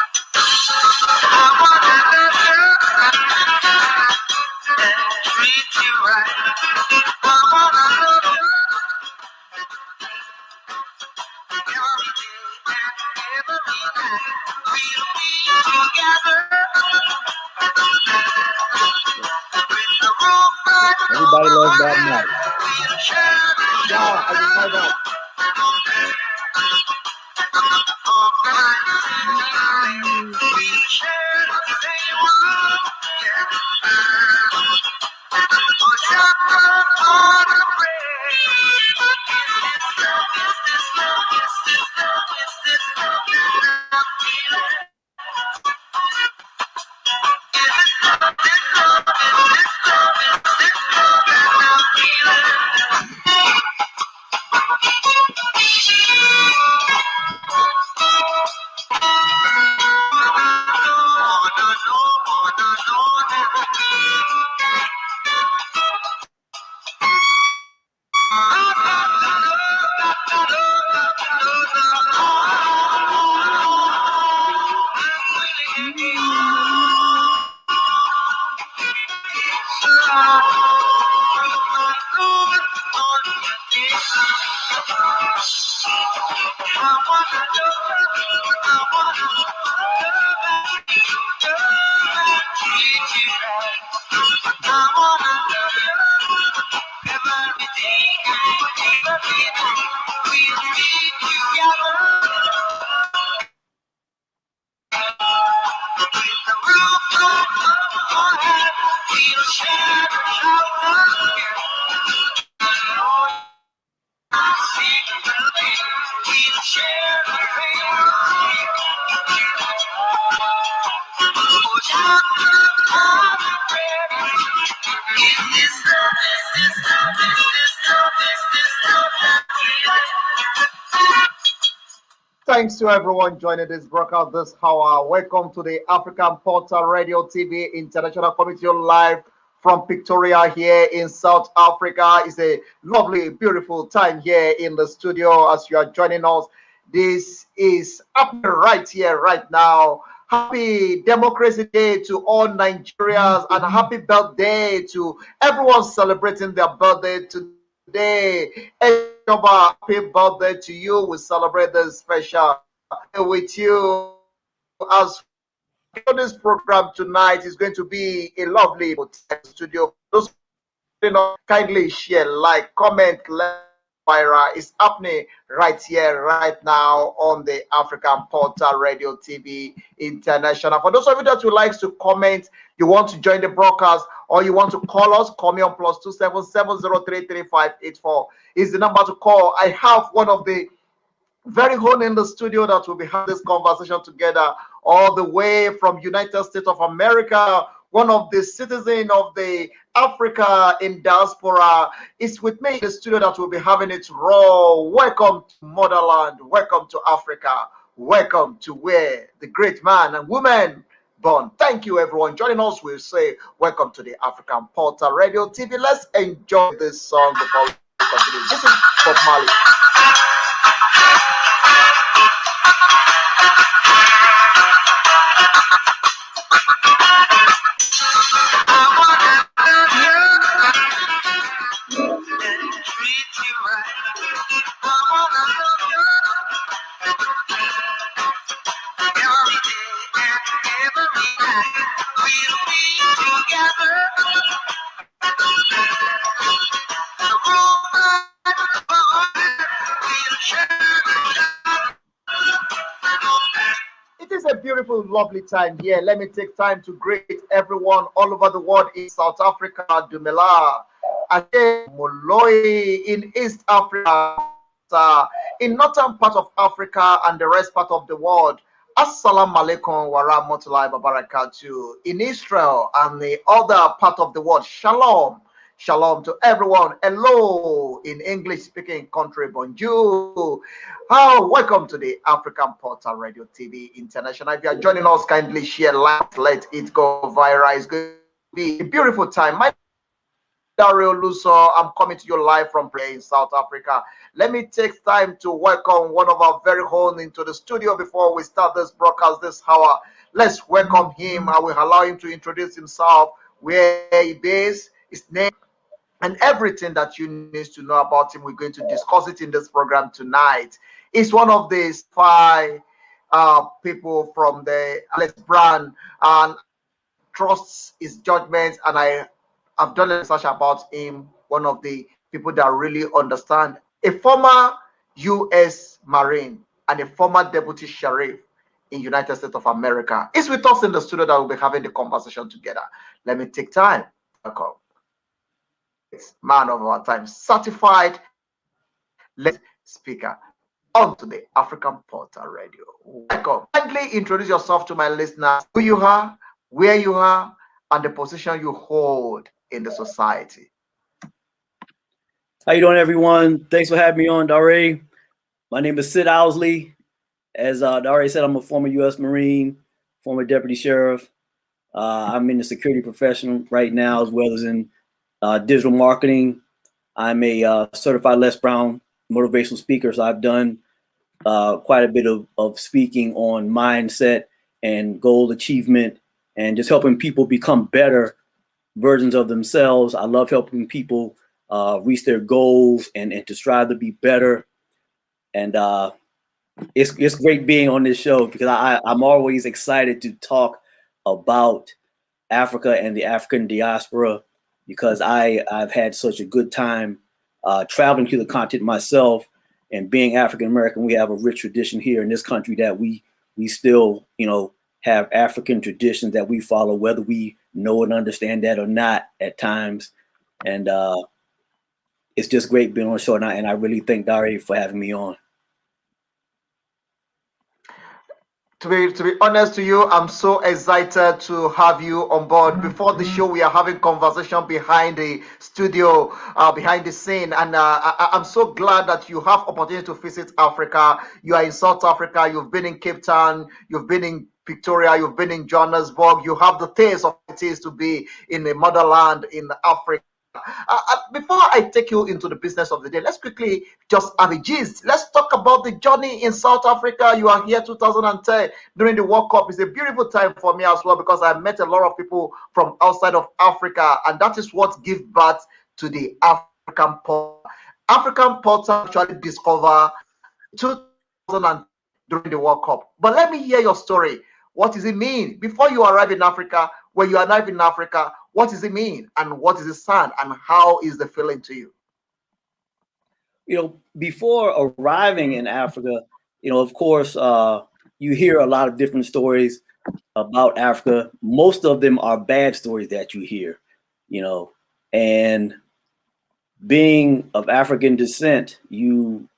I wanna love you and treat you right. I wanna love you every day and every night. We'll be together with the roof right Everybody over loves our Bob head. Marley. We'll share the Yeah, I just heard that. Thanks to everyone joining this broadcast this hour. Welcome to the African Portal Radio TV International Community Live from Pretoria here in South Africa. It's a lovely, beautiful time here in the studio as you are joining us. This is happening right here, right now. Happy Democracy Day to all Nigerians and happy birthday to everyone celebrating their birthday today. Happy birthday to you. We celebrate this special with you as this program tonight is going to be a lovely studio. Those kindly share, like, comment, viral is happening right here, right now on the African Portal Radio TV International. For those of you that would like to comment, you want to join the broadcast, or you want to call us, call me on +277033584 is the number to call. I have one of the very own in the studio that will be having this conversation together all the way from United States of America. One of the citizens of the Africa in diaspora is with me in the studio that will be having it raw. Welcome to motherland. Welcome to Africa. Welcome to where the great man and woman born. Thank you, everyone joining us. We'll say welcome to the African Portal Radio TV. Let's enjoy this song before we continue. This is Bob Marley. It is a beautiful, lovely time here. Let me take time to greet everyone all over the world in South Africa, Dumela, Moloi in East Africa, in northern part of Africa and the rest part of the world. Assalamu alaikum wa rahmatullahi wa barakatuh. In Israel and the other part of the world, shalom. Shalom to everyone. Hello in English speaking country. Bonjour. How welcome to the African Portal Radio TV International. If you are joining us, kindly share, like, let it go viral. It's going to be a beautiful time. My Dario Luso. I'm coming to you live from in South Africa. Let me take time to welcome one of our very own into the studio before we start this broadcast this hour. Let's welcome him. I will allow him to introduce himself, where he based, his name, and everything that you need to know about him. We're going to discuss it in this program tonight. He's one of the five people from the Alex brand, and I trust his judgments, and I've done research about him. One of the people that really understand. A former U.S. Marine and a former deputy sheriff in United States of America is with us in the studio that we'll be having the conversation together. Let me take time to welcome the great man of our time, certified speaker onto the African Portal Radio. Welcome. Kindly introduce yourself to my listeners, who you are, where you are, and the position you hold in the society. How you doing, everyone? Thanks for having me on, Dare. My name is Sid Owsley. As Dare said, I'm a former U.S. Marine, former deputy sheriff. I'm in the security profession right now, as well as in digital marketing. I'm a certified Les Brown motivational speaker, so I've done quite a bit of speaking on mindset and goal achievement and just helping people become better versions of themselves. I love helping people reach their goals and to strive to be better. And it's great being on this show because I'm always excited to talk about Africa and the African diaspora because I've had such a good time traveling to the continent myself. And being African American, we have a rich tradition here in this country that we still, have African traditions that we follow, whether we know and understand that or not at times. And it's just great being on the show, and I really thank Dare for having me on. To be honest to you, I'm so excited to have you on board. Before the show, we are having conversation behind the studio, behind the scene, and I'm so glad that you have opportunity to visit Africa. You are in South Africa. You've been in Cape Town. You've been in Victoria. You've been in Johannesburg. You have the taste of what it is to be in the motherland in Africa. Before I take you into the business of the day, let's quickly just have a gist. Let's talk about the journey in South Africa. You are here 2010 during the World Cup. It's a beautiful time for me as well because I met a lot of people from outside of Africa, and that is what gives birth to the African Portal. African Portal actually discovered 2010 during the World Cup. But let me hear your story. What does it mean before you arrive in Africa? When you arrive in Africa, what does it mean, and what is the sound, and how is the feeling to you? Before arriving in Africa, of course, you hear a lot of different stories about Africa. Most of them are bad stories that you hear, and being of African descent, you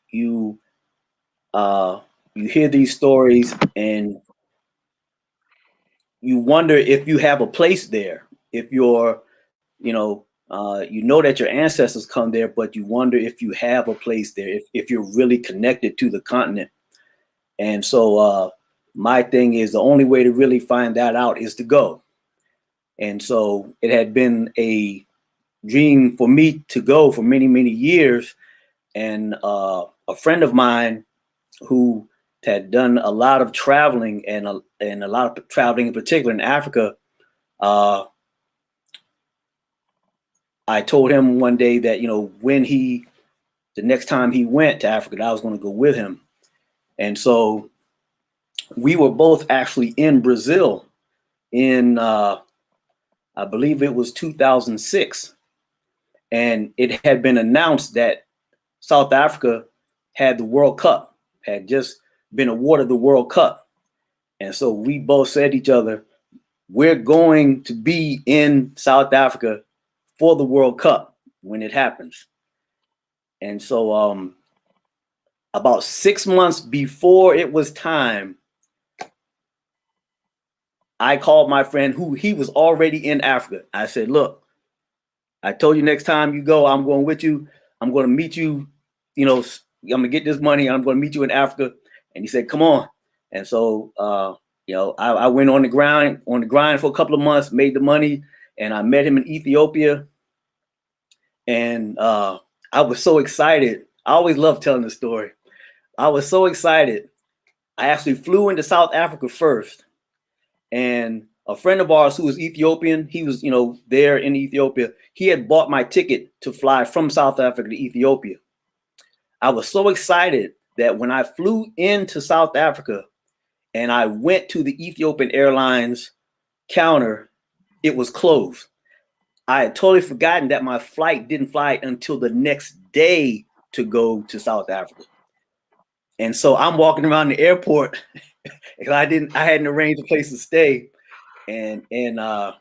hear these stories and you wonder if you have a place there, if you're, that your ancestors come there, but you wonder if you have a place there, if you're really connected to the continent. And so my thing is the only way to really find that out is to go. And so it had been a dream for me to go for many, many years. And a friend of mine who had done a lot of traveling and a lot of traveling in particular in Africa, I told him one day that, when the next time he went to Africa, that I was going to go with him. And so we were both actually in Brazil in, I believe it was 2006. And it had been announced that South Africa had the World Cup, had just been awarded the World Cup. And so we both said to each other, we're going to be in South Africa for the World Cup when it happens. And so about 6 months before it was time, I called my friend who he was already in Africa. I said, look, I told you next time you go, I'm going with you. I'm going to meet you, I'm going to get this money. I'm going to meet you in Africa. And he said, come on. And so, I went on the grind for a couple of months, made the money, and I met him in Ethiopia. And I was so excited. I always love telling the story. I was so excited. I actually flew into South Africa first, and a friend of ours who was Ethiopian, he was, there in Ethiopia. He had bought my ticket to fly from South Africa to Ethiopia. I was so excited that when I flew into South Africa and I went to the Ethiopian Airlines counter, it was closed. I had totally forgotten that my flight didn't fly until the next day to go to South Africa. And so I'm walking around the airport because I hadn't arranged a place to stay. And I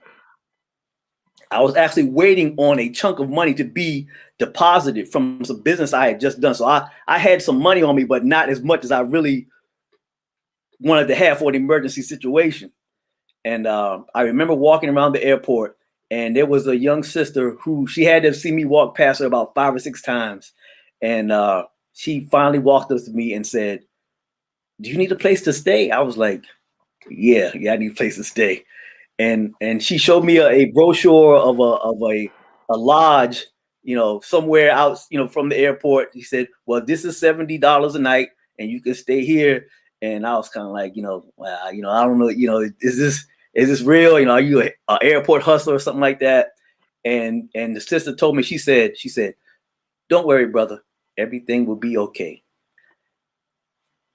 was actually waiting on a chunk of money to be deposited from some business I had just done. So I had some money on me, but not as much as I really wanted to have for an emergency situation. And I remember walking around the airport, and there was a young sister who she had to see me walk past her about 5 or 6 times. And she finally walked up to me and said, "Do you need a place to stay?" I was like, yeah, I need a place to stay. And she showed me a brochure of a lodge, somewhere out, from the airport. He said, "Well, this is $70 a night, and you can stay here." And I was kind of like, well, I don't know, is this real? Are you a airport hustler or something like that? And the sister told me, she said, "Don't worry, brother, everything will be okay."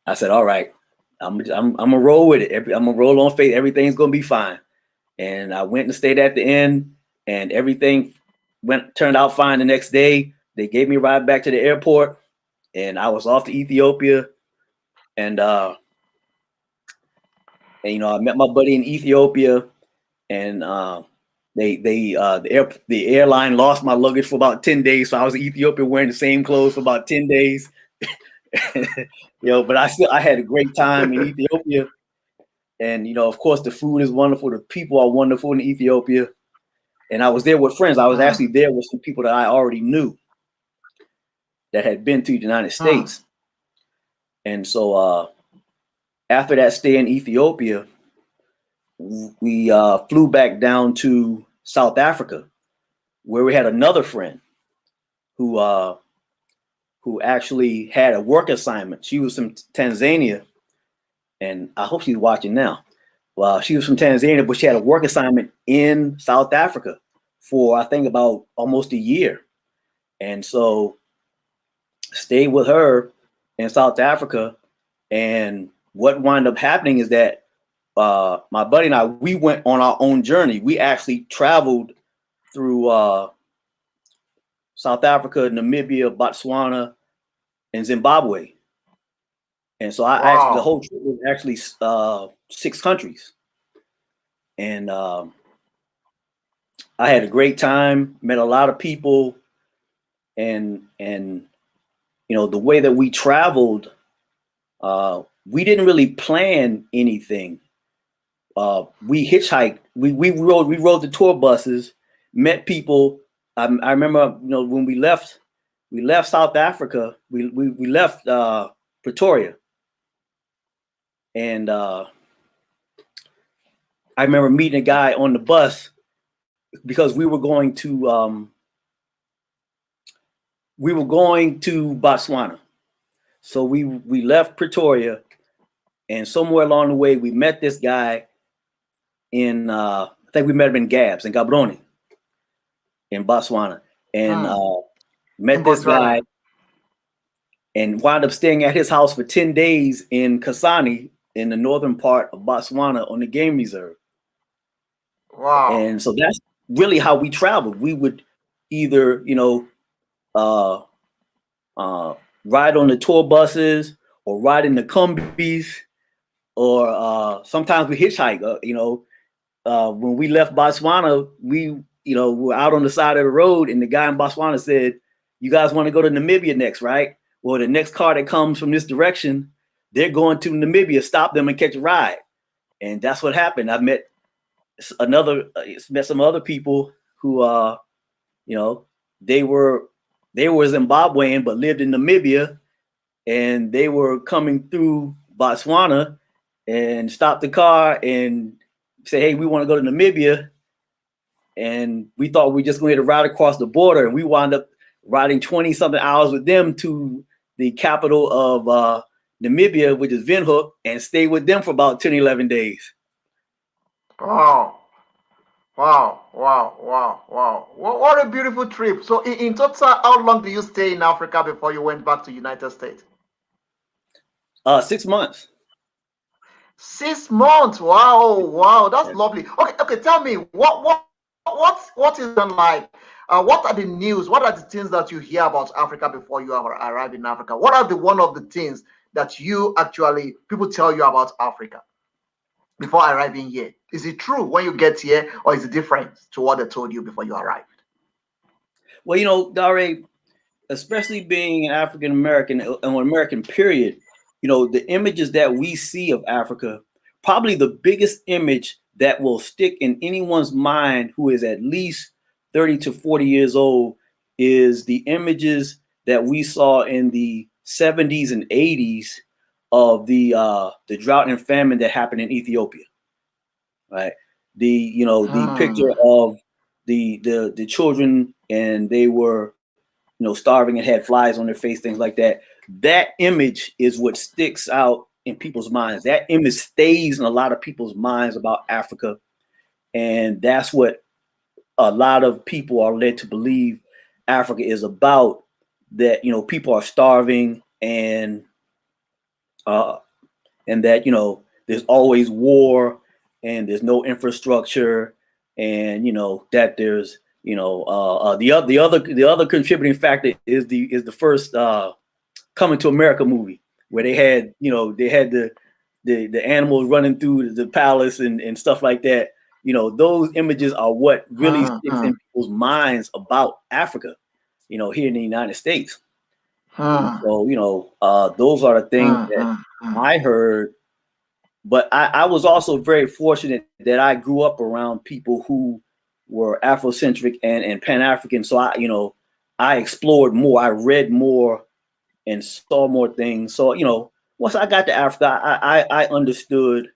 I said, "All right, I'm gonna roll with it. I'm gonna roll on faith. Everything's gonna be fine." And I went and stayed at the inn, and everything turned out fine the next day. They gave me a ride back to the airport, and I was off to Ethiopia. And I met my buddy in Ethiopia, and the airline lost my luggage for about 10 days. So I was in Ethiopia wearing the same clothes for about 10 days. But I had a great time in Ethiopia. And, of course, the food is wonderful. The people are wonderful in Ethiopia. And I was there with friends. I was actually there with some people that I already knew that had been to the United States. And so after that stay in Ethiopia, we flew back down to South Africa, where we had another friend who actually had a work assignment. She was from Tanzania, and I hope she's watching now. Well, she was from Tanzania, but she had a work assignment in South Africa for, I think, about almost a year. And so stayed with her in South Africa. And what wound up happening is that my buddy and I, we went on our own journey. We actually traveled through South Africa, Namibia, Botswana, and Zimbabwe. And so the whole trip was actually 6 countries. And I had a great time, met a lot of people, and the way that we traveled, we didn't really plan anything. We hitchhiked, we rode the tour buses, met people. I remember, when we left South Africa, we left Pretoria, and I remember meeting a guy on the bus because we were going to Botswana. So we left Pretoria, and somewhere along the way we met this guy in I think we met him in Gaborone in Botswana, and met this guy and wound up staying at his house for 10 days in Kasane in the northern part of Botswana on the game reserve. Wow. And so that's really how we traveled. We would either, ride on the tour buses or ride in the Kumbis, or sometimes we hitchhike. When we left Botswana, we were out on the side of the road, and the guy in Botswana said, "You guys want to go to Namibia next, right? Well, the next car that comes from this direction, they're going to Namibia. Stop them and catch a ride." And that's what happened. I met some other people who they were Zimbabwean but lived in Namibia, and they were coming through Botswana and stopped the car and say, "Hey, we want to go to Namibia." and we thought we just going to ride across the border, and we wound up riding 20 something hours with them to the capital of Namibia, which is Windhoek, and stayed with them for about 10, 11 days. Wow. Wow, wow, wow, wow. What a beautiful trip. So in total, how long did you stay in Africa before you went back to United States? 6 months. 6 months. Wow, wow, that's lovely. Okay, okay. Tell me, what is it like? What are the news? What are the things that you hear about Africa before you arrive in Africa? What are the one of the things that you actually people tell you about Africa before arriving here? Is it true when you get here, or is it different to what they told you before you arrived? Well, you know, Dare, especially being an African American, an American period, you know, the images that we see of Africa, probably the biggest image that will stick in anyone's mind who is at least 30 to 40 years old is the images that we saw in the 70s and 80s of the drought and famine that happened in Ethiopia. Right. The picture of the children, and they were, starving and had flies on their face, things like that. That image is what sticks out in people's minds. That image stays in a lot of people's minds about Africa. And that's what a lot of people are led to believe Africa is about, that, people are starving, and that, there's always war, and there's no infrastructure, and, that there's, the other contributing factor is the first Coming to America movie, where they had the animals running through the palace and stuff like that. Those images are what really sticks in people's minds about Africa, here in the United States. So, those are the things that I heard. But I was also very fortunate that I grew up around people who were Afrocentric and Pan-African. So I explored more, I read more, and saw more things. So, once I got to Africa, I understood,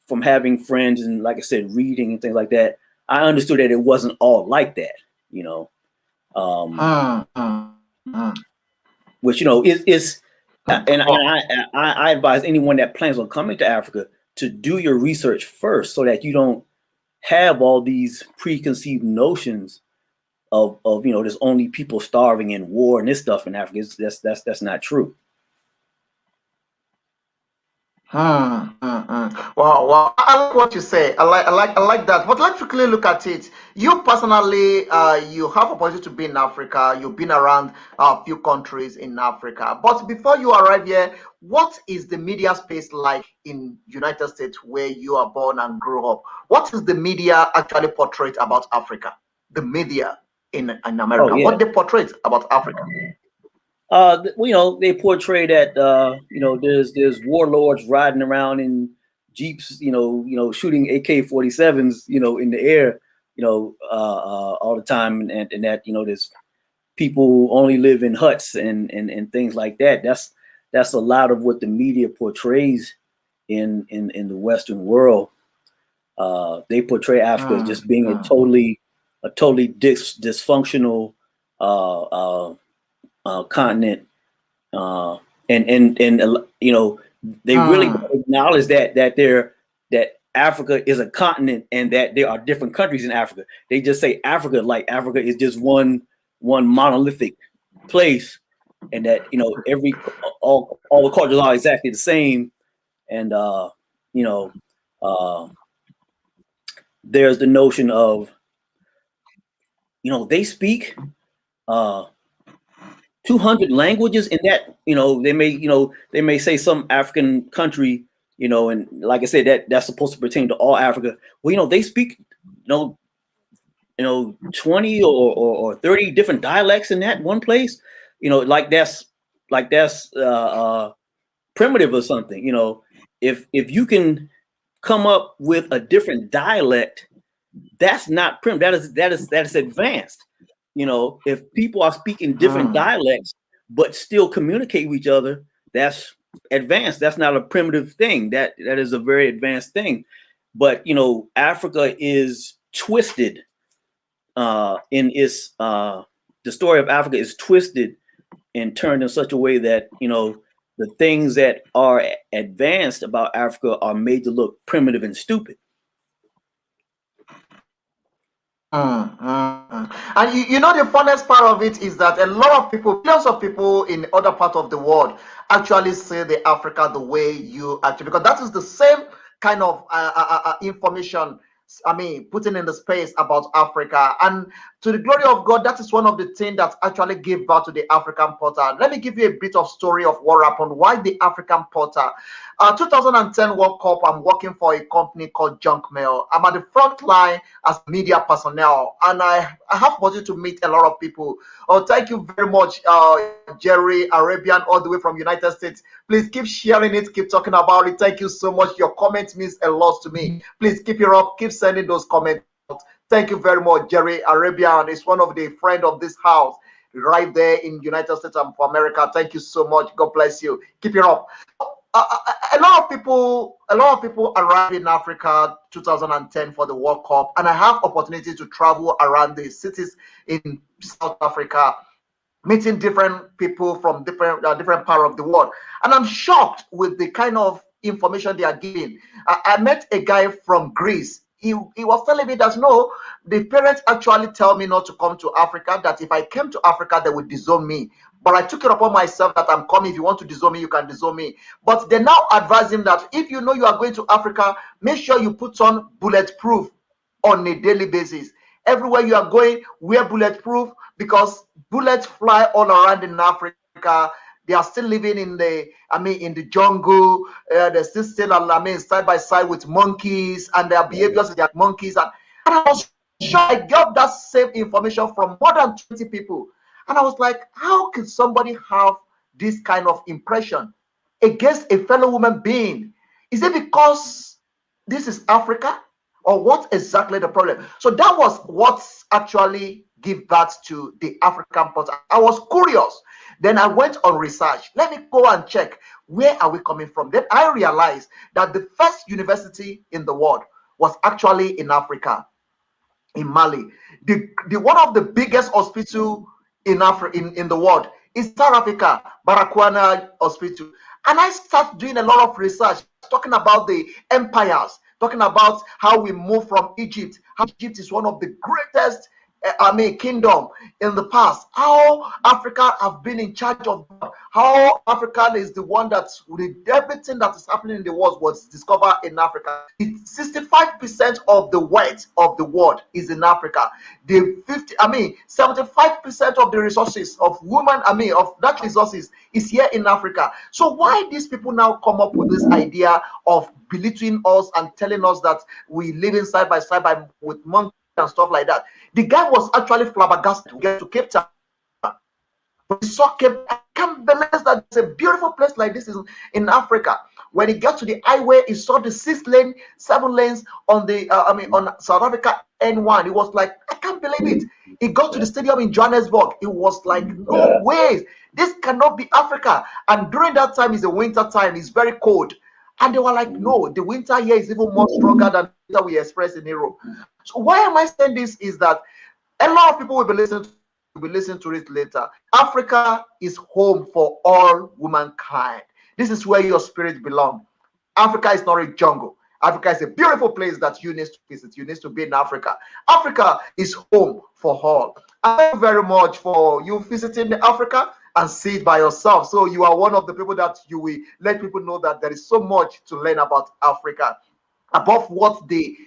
from having friends and, like I said, reading and things like that, I understood that it wasn't all like that, which, is and I advise anyone that plans on coming to Africa to do your research first, so that you don't have all these preconceived notions of there's only people starving in war and this stuff in Africa. That's not true. Wow, wow. I like what you say. I like that. But let's quickly look at it. You personally, you have opportunity to be in Africa. You've been around a few countries in Africa. But before you arrive here, what is the media space like in United States, where you are born and grew up? What is the media actually portrayed about Africa? The media in America, what they portray about Africa? They portray that there's warlords riding around in jeeps, shooting AK-47s, in the air, all the time, and that there's people who only live in huts and things like that. That's a lot of what the media portrays in the Western world. They portray Africa as just being a totally dysfunctional continent, and they really acknowledge that Africa is a continent, and that there are different countries in Africa. They just say Africa, like Africa is just one monolithic place, and that all the cultures are exactly the same, and there's the notion of they speak 200 languages in that. They may say some African country, and like I said, that's supposed to pertain to all Africa. Well, they speak 20 or 30 different dialects in that one place. Like that's primitive or something. If you can come up with a different dialect, that's not primitive. That is advanced. If people are speaking different dialects but still communicate with each other, that's advanced. That's not a primitive thing. That is a very advanced thing. But Africa is twisted in its the story of Africa is twisted and turned in such a way that the things that are advanced about Africa are made to look primitive and stupid. And you know, the funniest part of it is that a lot of people, millions of people in other parts of the world actually see the Africa the way you actually, because that is the same kind of information, I mean, putting in the space about Africa. And to the glory of God, that is one of the things that actually gave birth to the African Portal. Let me give you a bit of story of what happened. Why the African Portal? 2010 World Cup, I'm working for a company called Junk Mail. I'm at the front line as media personnel, and I have opportunity to meet a lot of people. Oh, thank you very much, Jerry Arabian, all the way from United States. Please keep sharing it, keep talking about it. Thank you so much. Your comments means a lot to me. Please keep it up, keep sending those comments out. Thank you very much, Jerry Arabian. Is one of the friend of this house right there in United States of America. Thank you so much. God bless you. Keep it up. A lot of people arrived in Africa 2010 for the World Cup, and I have opportunity to travel around the cities in South Africa, meeting different people from different part of the world, and I'm shocked with the kind of information they are giving. I met a guy from Greece. He was telling me that no, the parents actually tell me not to come to Africa, that if I came to Africa they would disown me, but I took it upon myself that I'm coming. If you want to disown me, you can disown me. But they now advise him that if you know you are going to Africa, make sure you put on bulletproof on a daily basis. Everywhere you are going, wear bulletproof, because bullets fly all around in Africa. They are still living in in the jungle. They're still, side by side with monkeys, and their behaviors are like monkeys. And I was sure I got that same information from more than 20 people. And I was like, how can somebody have this kind of impression against a fellow human being? Is it because this is Africa, or what exactly the problem? So that was what actually give birth to the African Portal. I was curious. Then I went on research. Let me go and check, where are we coming from? Then I realized that the first university in the world was actually in Africa, in Mali. The one of the biggest hospital in Africa, in the world, is South Africa, Barakwana Hospital. And I start doing a lot of research, talking about the empires, talking about how we move from Egypt, how Egypt is one of the greatest kingdom in the past, how Africa have been in charge of, how Africa is the one that with everything that is happening in the world was discovered in Africa. 65% of the wealth of the world is in Africa. The 75% of the resources of women, of that resources is here in Africa. So why these people now come up with this idea of belittling us and telling us that we live in side by side with monkeys and stuff like that? The guy was actually flabbergasted to get to Cape Town. But he saw Cape Town. I can't believe that it's a beautiful place like this in Africa. When he got to the highway, he saw the 6 lane, 7 lanes on the on South Africa N1. He was like, I can't believe it. He got to the stadium in Johannesburg. It was like, no way, this cannot be Africa. And during that time, is the winter time. It's very cold. And they were like, no, the winter here is even more stronger than that we express in Europe. So why am I saying this? Is that a lot of people will be listening to it later. Africa is home for all womankind. This is where your spirit belongs. Africa is not a jungle. Africa is a beautiful place that you need to visit. You need to be in Africa. Africa is home for all. Thank you very much for you visiting Africa and see it by yourself. So you are one of the people that you will let people know that there is so much to learn about Africa, above what the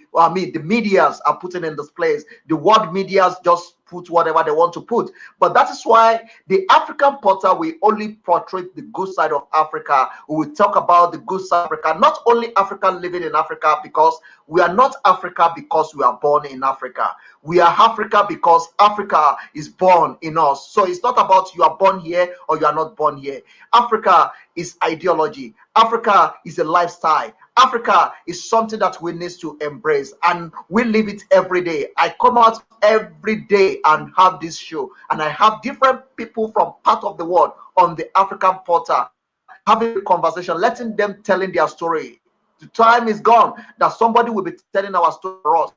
medias are putting in this place. The world medias just put whatever they want to put. But that is why the African Portal will only portray the good side of Africa. We will talk about the good side of Africa, not only Africa living in Africa, because we are not Africa because we are born in Africa. We are Africa because Africa is born in us. So it's not about you are born here or you are not born here. Africa is ideology. Africa is a lifestyle. Africa is something that we need to embrace, and we live it every day. I come out every day and have this show, and I have different people from part of the world on the African Portal having a conversation, letting them telling their story. The time is gone that somebody will be telling our story for us.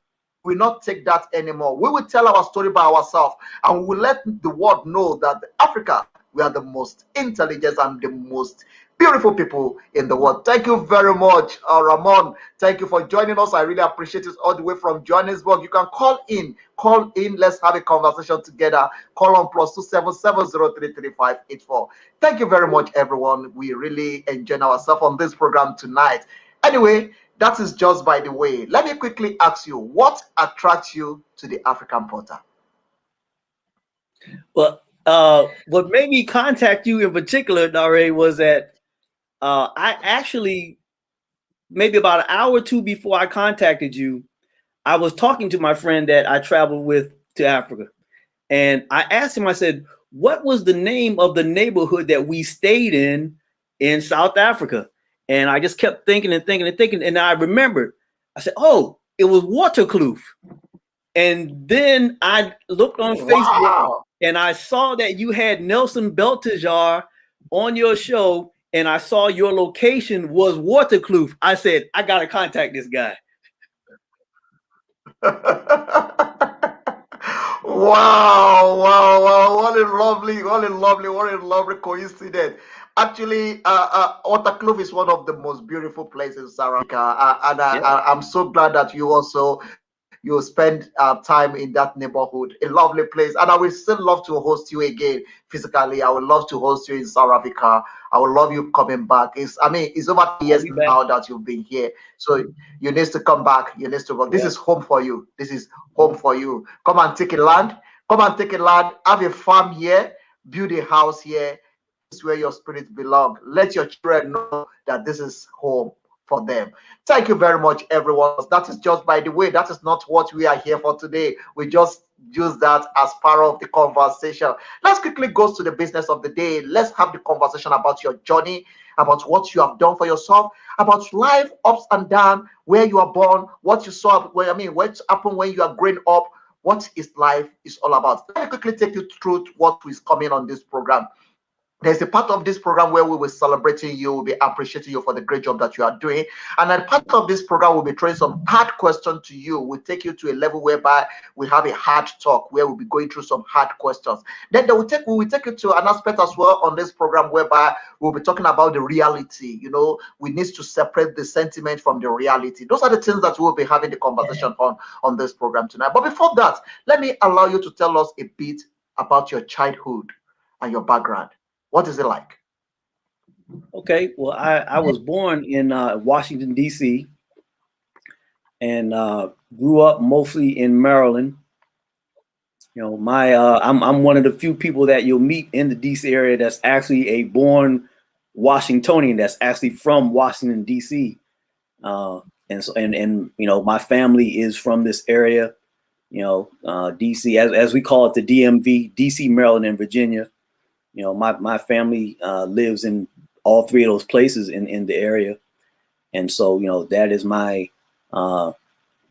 will not take that anymore. We will tell our story by ourselves, and we will let the world know that Africa, we are the most intelligent and the most beautiful people in the world. Thank you very much, Ramon. Thank you for joining us. I really appreciate it all the way from Johannesburg. You can call in. Call in. Let's have a conversation together. Call on +277033584. Thank you very much, everyone. We really enjoyed ourselves on this program tonight. Anyway, that is just by the way. Let me quickly ask you, what attracts you to the African Porter? Well, what made me contact you in particular, Dare, was that I actually, maybe about an hour or two before I contacted you, I was talking to my friend that I traveled with to Africa. And I asked him, I said, what was the name of the neighborhood that we stayed in South Africa? And I just kept thinking and thinking and thinking. And I remembered, I said, oh, it was Waterkloof. And then I looked on Facebook and I saw that you had Nelson Belteshazzar on your show, and I saw your location was Waterkloof. I said, I got to contact this guy. Wow. What a lovely coincidence. Actually, Waterkloof is one of the most beautiful places in South Africa. And I'm so glad that you spend time in that neighborhood. A lovely place. And I will still love to host you again physically. I would love to host you in South Africa. I would love you coming back. It's over 2 years now that you've been here. So you need to come back. You need to work. This is home for you. This is home for you. Come and take a land. Come and take a land. Have a farm here. Build a house here. This is where your spirit belongs. Let your children know that this is home for them. Thank you very much, everyone. That is just by the way, that is not what we are here for today. We just use that as part of the conversation. Let's quickly go to the business of the day. Let's have the conversation about your journey, about what you have done for yourself, about life ups and downs, where you are born, what you saw, what happened when you are growing up, what is life is all about. Let me quickly take you through what is coming on this program. There's a part of this program where we will celebrating you, we'll be appreciating you for the great job that you are doing. And then part of this program will be throwing some hard questions to you. We'll take you to a level whereby we have a hard talk where we'll be going through some hard questions. Then we will take you to an aspect as well on this program whereby we'll be talking about the reality. We need to separate the sentiment from the reality. Those are the things that we'll be having the conversation on this program tonight. But before that, let me allow you to tell us a bit about your childhood and your background. What is it like? Okay, well, I was born in Washington, D.C. and grew up mostly in Maryland. I'm one of the few people that you'll meet in the D.C. area that's actually a born Washingtonian, that's actually from Washington, D.C. And my family is from this area, D.C. as we call it, the DMV, D.C., Maryland, and Virginia. My family lives in all three of those places in the area. And so, that is my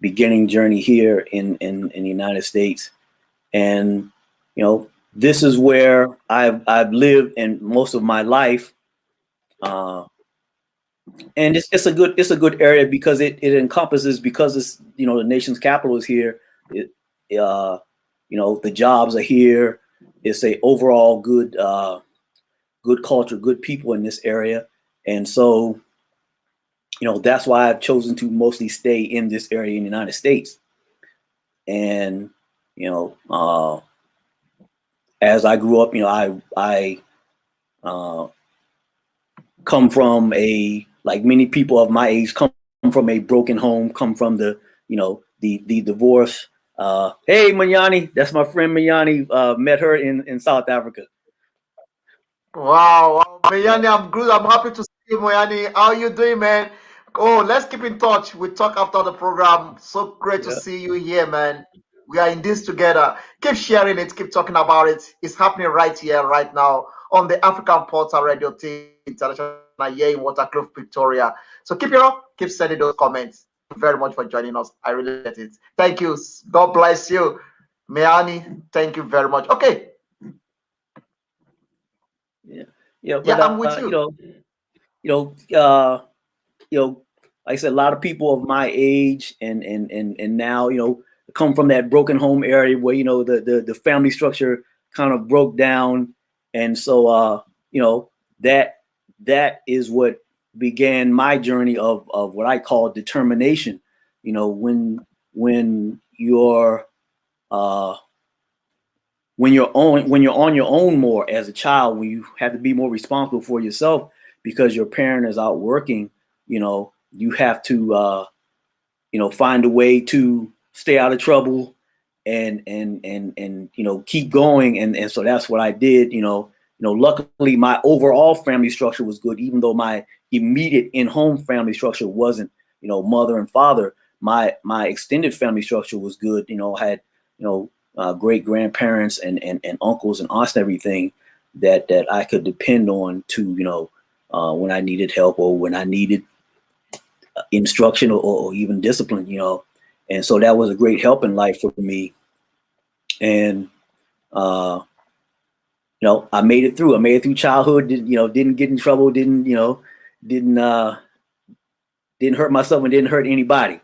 beginning journey here in the United States. And, this is where I've lived in most of my life. And it's a good area because it encompasses, because it's, the nation's capital is here. The jobs are here. It's a overall good culture, good people in this area. And so, that's why I've chosen to mostly stay in this area in the United States. And, as I grew up, I come from like many people of my age, come from a broken home, come from the divorce. Hey, Mayani, that's my friend Mayani. Met her in South Africa. Wow, Mayani, I'm good. I'm happy to see you, Mayani. How are you doing, man? Oh, let's keep in touch. We'll talk after the program. So great to see you here, man. We are in this together. Keep sharing it. Keep talking about it. It's happening right here, right now, on the African Portal Radio TV International here in Waterkloof, Victoria. So keep it up. Keep sending those comments. Thank you very much for joining us. I really get it. Thank you. God bless you, Mayani. Thank you very much. Okay. But I'm with you. Like I said, a lot of people of my age and now, come from that broken home area where the family structure kind of broke down, and so that that is what began my journey of what I call determination. When you're uh, when you're on your own more as a child, when you have to be more responsible for yourself because your parent is out working, you have to find a way to stay out of trouble and keep going. And so that's what I did. Luckily my overall family structure was good, even though my immediate in-home family structure wasn't, mother and father. My extended family structure was good. I had, great grandparents and uncles and aunts and everything that I could depend on to, when I needed help or when I needed instruction or even discipline, and so that was a great help in life for me. And I made it through. I made it through childhood. Didn't get in trouble. Didn't didn't hurt myself and didn't hurt anybody.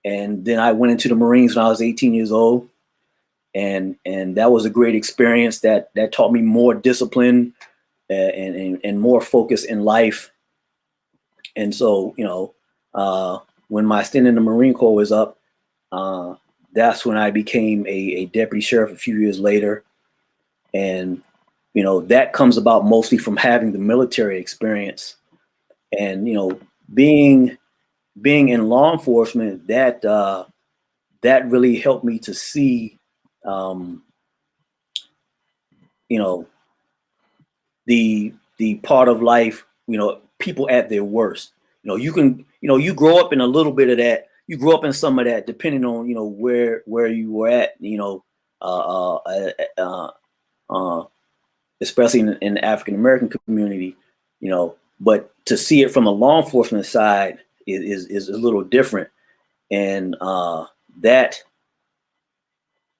And then I went into the Marines when I was 18 years old, and that was a great experience that taught me more discipline and more focus in life. And so, when my stint in the Marine Corps was up, that's when I became a deputy sheriff a few years later. And, that comes about mostly from having the military experience. And, being in law enforcement, that really helped me to see, the part of life, people at their worst. You grow up in a little bit of that. You grow up in some of that, depending on where you were at. Uh, uh, uh, uh, Especially in the African American community. But to see it from a law enforcement side is a little different, and that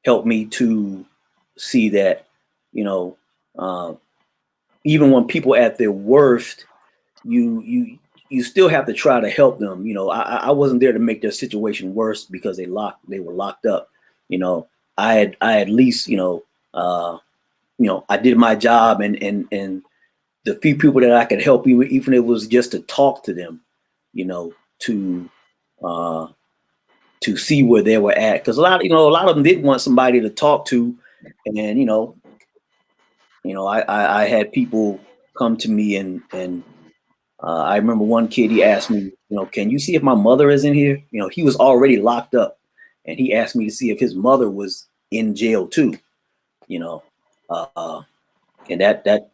helped me to see that uh, even when people at their worst, you still have to try to help them. I wasn't there to make their situation worse because they were locked up. I at least I did my job, and the few people that I could help, even if it was just to talk to them, to uh, see where they were at, because a lot of them did want somebody to talk to, and I had people come to me, and I remember one kid, he asked me, can you see if my mother is in here? He was already locked up, and he asked me to see if his mother was in jail too. You know, uh, and that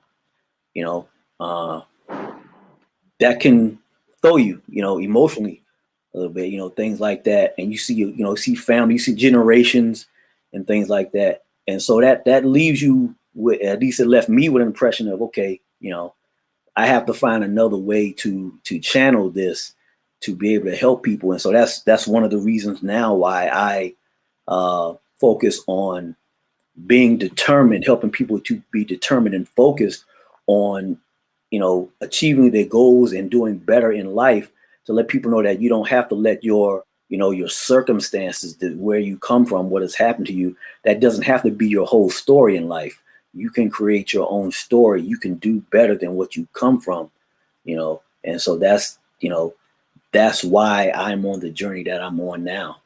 you know uh, that can throw you, emotionally a little bit, things like that. And you see, see family, you see generations and things like that. And so that leaves you with, at least it left me with an impression of, okay, I have to find another way to channel this to be able to help people. And so that's one of the reasons now why I focus on being determined, helping people to be determined and focused on, achieving their goals and doing better in life, to let people know that you don't have to let your circumstances, where you come from, what has happened to you, that doesn't have to be your whole story in life. You can create your own story. You can do better than what you come from, and so that's why I'm on the journey that I'm on now.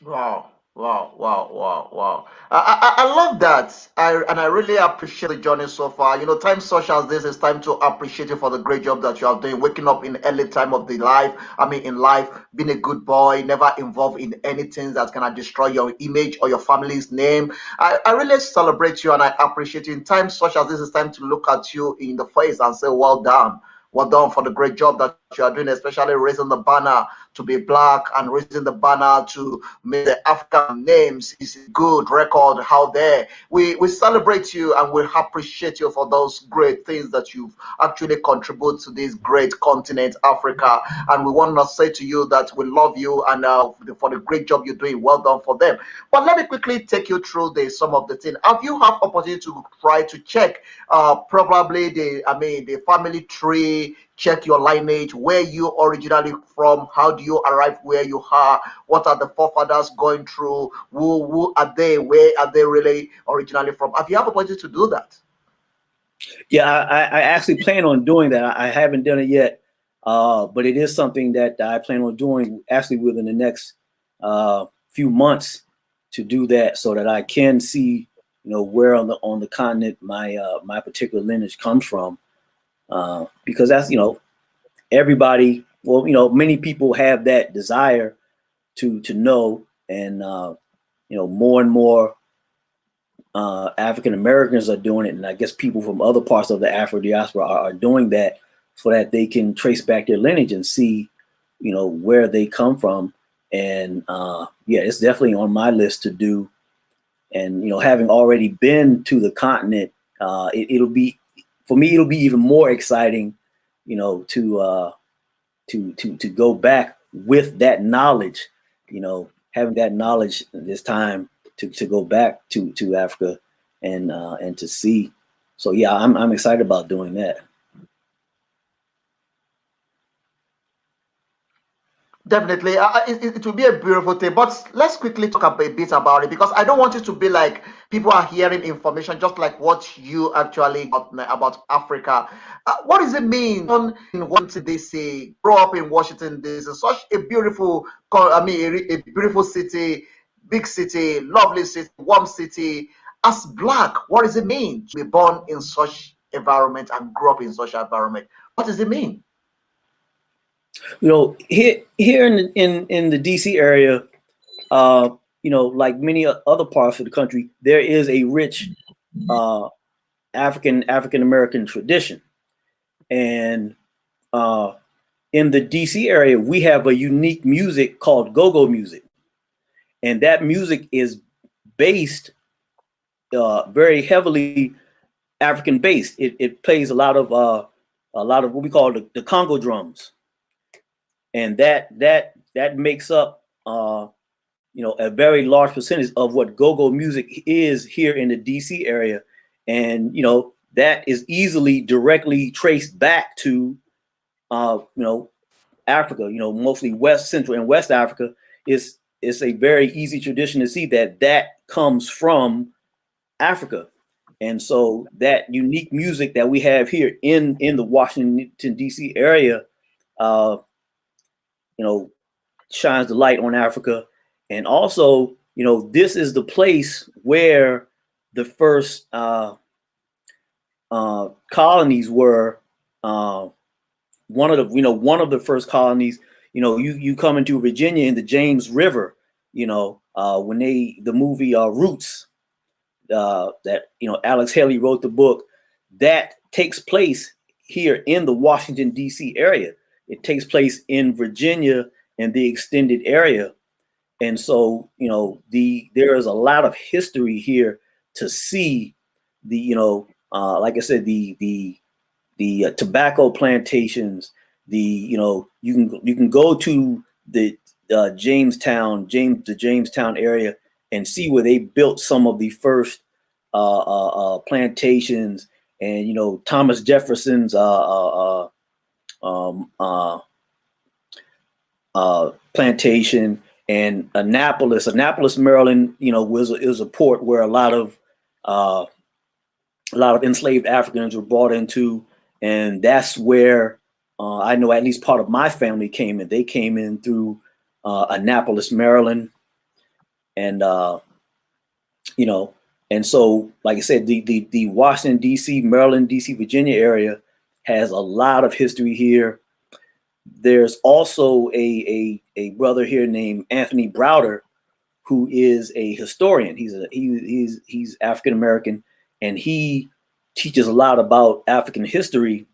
Wow, wow, wow, wow, wow. I love that. I really appreciate the journey so far. Times such as this is time to appreciate you for the great job that you are doing, waking up in early time of the life. I mean, in life, being a good boy, never involved in anything that's gonna destroy your image or your family's name. I really celebrate you and I appreciate you. In times such as this, is time to look at you in the face and say, well done. Well done for the great job that you are doing, especially raising the banner to be black and raising the banner to make the African names is a good record out there. We celebrate you and we appreciate you for those great things that you've actually contributed to this great continent, Africa. And we want to say to you that we love you and for the great job you're doing. Well done for them. But let me quickly take you through some of the things. Have you have opportunity to try to check probably the family tree, check your lineage, where you originally from, how do you arrive where you are, what are the forefathers going through, who are they, where are they really originally from. Have you had opportunity to do that? Yeah, I actually plan on doing that. I haven't done it yet, but it is something that I plan on doing actually within the next few months to do that, so that I can see, where on the continent my particular lineage comes from, because that's everybody. Well, many people have that desire to know, and more and more African Americans are doing it, and I guess people from other parts of the Afro diaspora are doing that, so that they can trace back their lineage and see, where they come from. And yeah, it's definitely on my list to do. And having already been to the continent, it'll be, for me, it'll be even more exciting, to go back with that knowledge, having that knowledge this time to go back to Africa and to see. So yeah, I'm excited about doing that. Definitely, it will be a beautiful thing. But let's quickly talk a bit about it, because I don't want it to be like people are hearing information just like what you actually got about Africa. What does it mean in Washington D.C., grow up in Washington D.C., such a beautiful, a beautiful city, big city, lovely city, warm city. As black, what does it mean to be born in such environment and grow up in such environment? What does it mean? Here in the DC area, like many other parts of the country, there is a rich uh, African American tradition, and in the DC area, we have a unique music called go-go music, and that music is based very heavily African based. It plays a lot of what we call the Congo drums, and that makes up a very large percentage of what go-go music is here in the DC area. And that is easily directly traced back to Africa, mostly West, Central, and West Africa. It's a very easy tradition to see that comes from Africa. And so that unique music that we have here in the Washington D.C. area, uh, you know, shines the light on Africa. And also, this is the place where the first colonies were. One of the first colonies. You come into Virginia in the James River. When the movie Roots, that Alex Haley wrote the book, that takes place here in the Washington D.C. area. It takes place in Virginia and the extended area, and so there is a lot of history here to see. Like I said, the tobacco plantations. You can go to the Jamestown area and see where they built some of the first plantations, and Thomas Jefferson's plantation, and Annapolis, Maryland. Was a port where a lot of enslaved Africans were brought into, and that's where I know at least part of my family came in. They came in through Annapolis, Maryland, and and so, like I said, the Washington D.C., Maryland, D.C., Virginia area has a lot of history here. There's also a brother here named Anthony Browder, who is a historian. He's African American, and he teaches a lot about African history.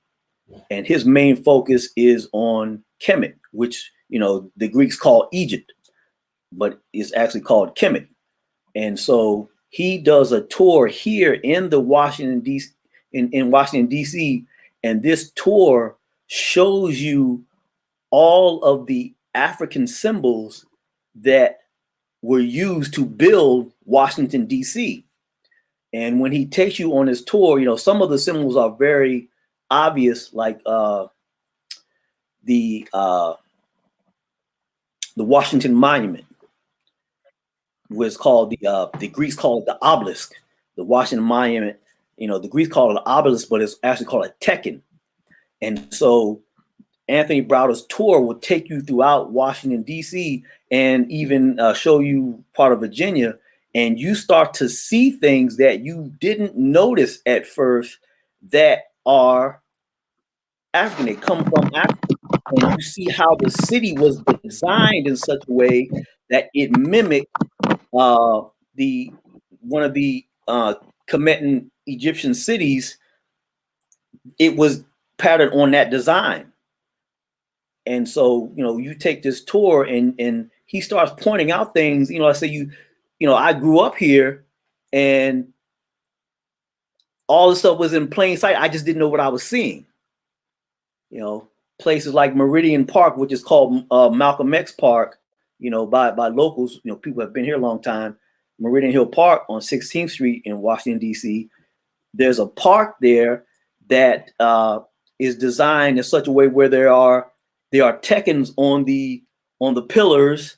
And his main focus is on Kemet, which the Greeks call Egypt, but it's actually called Kemet. And so he does a tour here in the Washington D.C. in Washington D.C. and this tour shows you all of the African symbols that were used to build Washington D.C. And when he takes you on his tour, some of the symbols are very obvious, like the Washington Monument was called the Greeks call it the obelisk. The Washington Monument, the Greeks call it an obelisk, but it's actually called a tekken. And so Anthony Browder's tour will take you throughout Washington, D.C., and even show you part of Virginia. And you start to see things that you didn't notice at first that are African. They come from Africa. And you see how the city was designed in such a way that it mimicked one of the Kemetan Egyptian cities. It was patterned on that design. And so, you take this tour and he starts pointing out things, I say I grew up here and all the stuff was in plain sight. I just didn't know what I was seeing. Places like Meridian Park, which is called Malcolm X Park, by locals, people who have been here a long time. Meridian Hill Park on 16th Street in Washington, D.C. There's a park there that is designed in such a way where there are tekkens on the pillars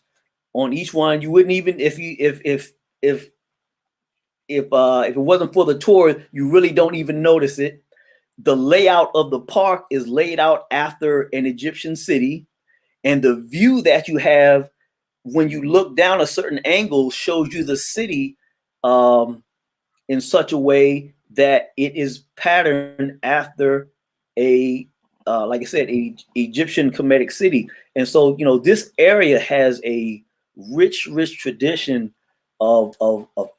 on each one. You wouldn't even if it wasn't for the tour, you really don't even notice it. The layout of the park is laid out after an Egyptian city, and the view that you have when you look down a certain angle shows you the city in such a way that it is patterned after like I said, a Egyptian Kemetic city. And so, this area has a rich to of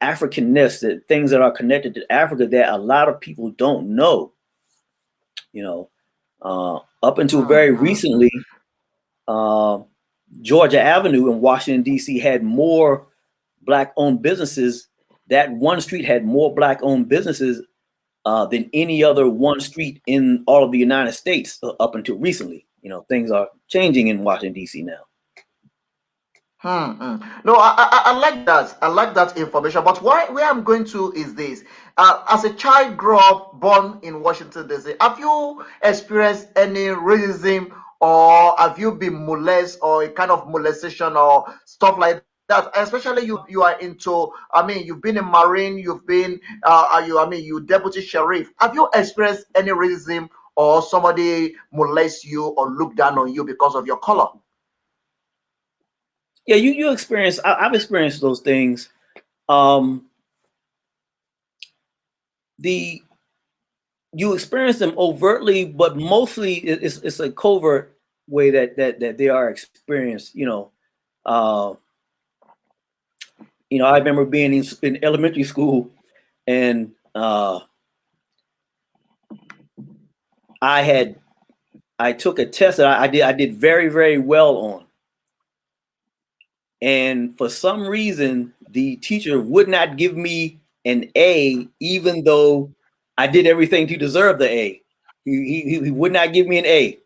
Africanness, that things that are connected to Africa that a lot of people don't know. Up until very recently, Georgia Avenue in Washington, D.C. had more Black-owned businesses. That one street had more Black-owned businesses than any other one street in all of the United States up until recently. Things are changing in Washington, D.C. now. No, I like that. I like that information. But where I'm going to is this. As a child born in Washington, D.C., have you experienced any racism, or have you been molested, or a kind of molestation or stuff like that? Especially you are into, you've been a Marine, you've been, you deputy sheriff. Have you experienced any racism, or somebody molest you or look down on you because of your color? Yeah, you experience. I've experienced those things. You experience them overtly, but mostly it's a covert way that they are experienced. I remember being in elementary school, and I took a test that I did very, very well on. And for some reason, the teacher would not give me an A, even though I did everything to deserve the A. He would not give me an A,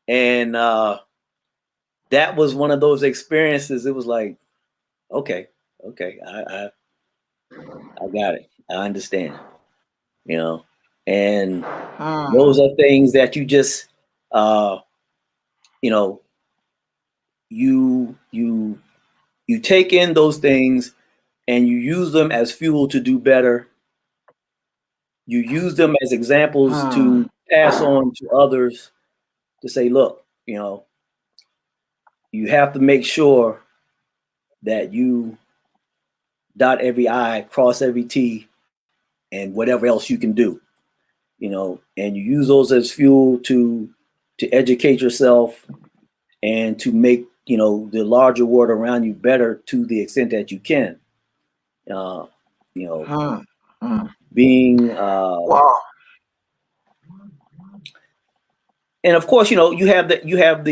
and that was one of those experiences. It was like, okay, I got it. I understand, and those are things that you just, you take in those things and you use them as fuel to do better. You use them as examples to pass on to others, to say, look, you have to make sure that you dot every I, cross every T, and whatever else you can do, and you use those as fuel to educate yourself and to make, the larger world around you better to the extent that you can. Being Wow. And of course, you have you have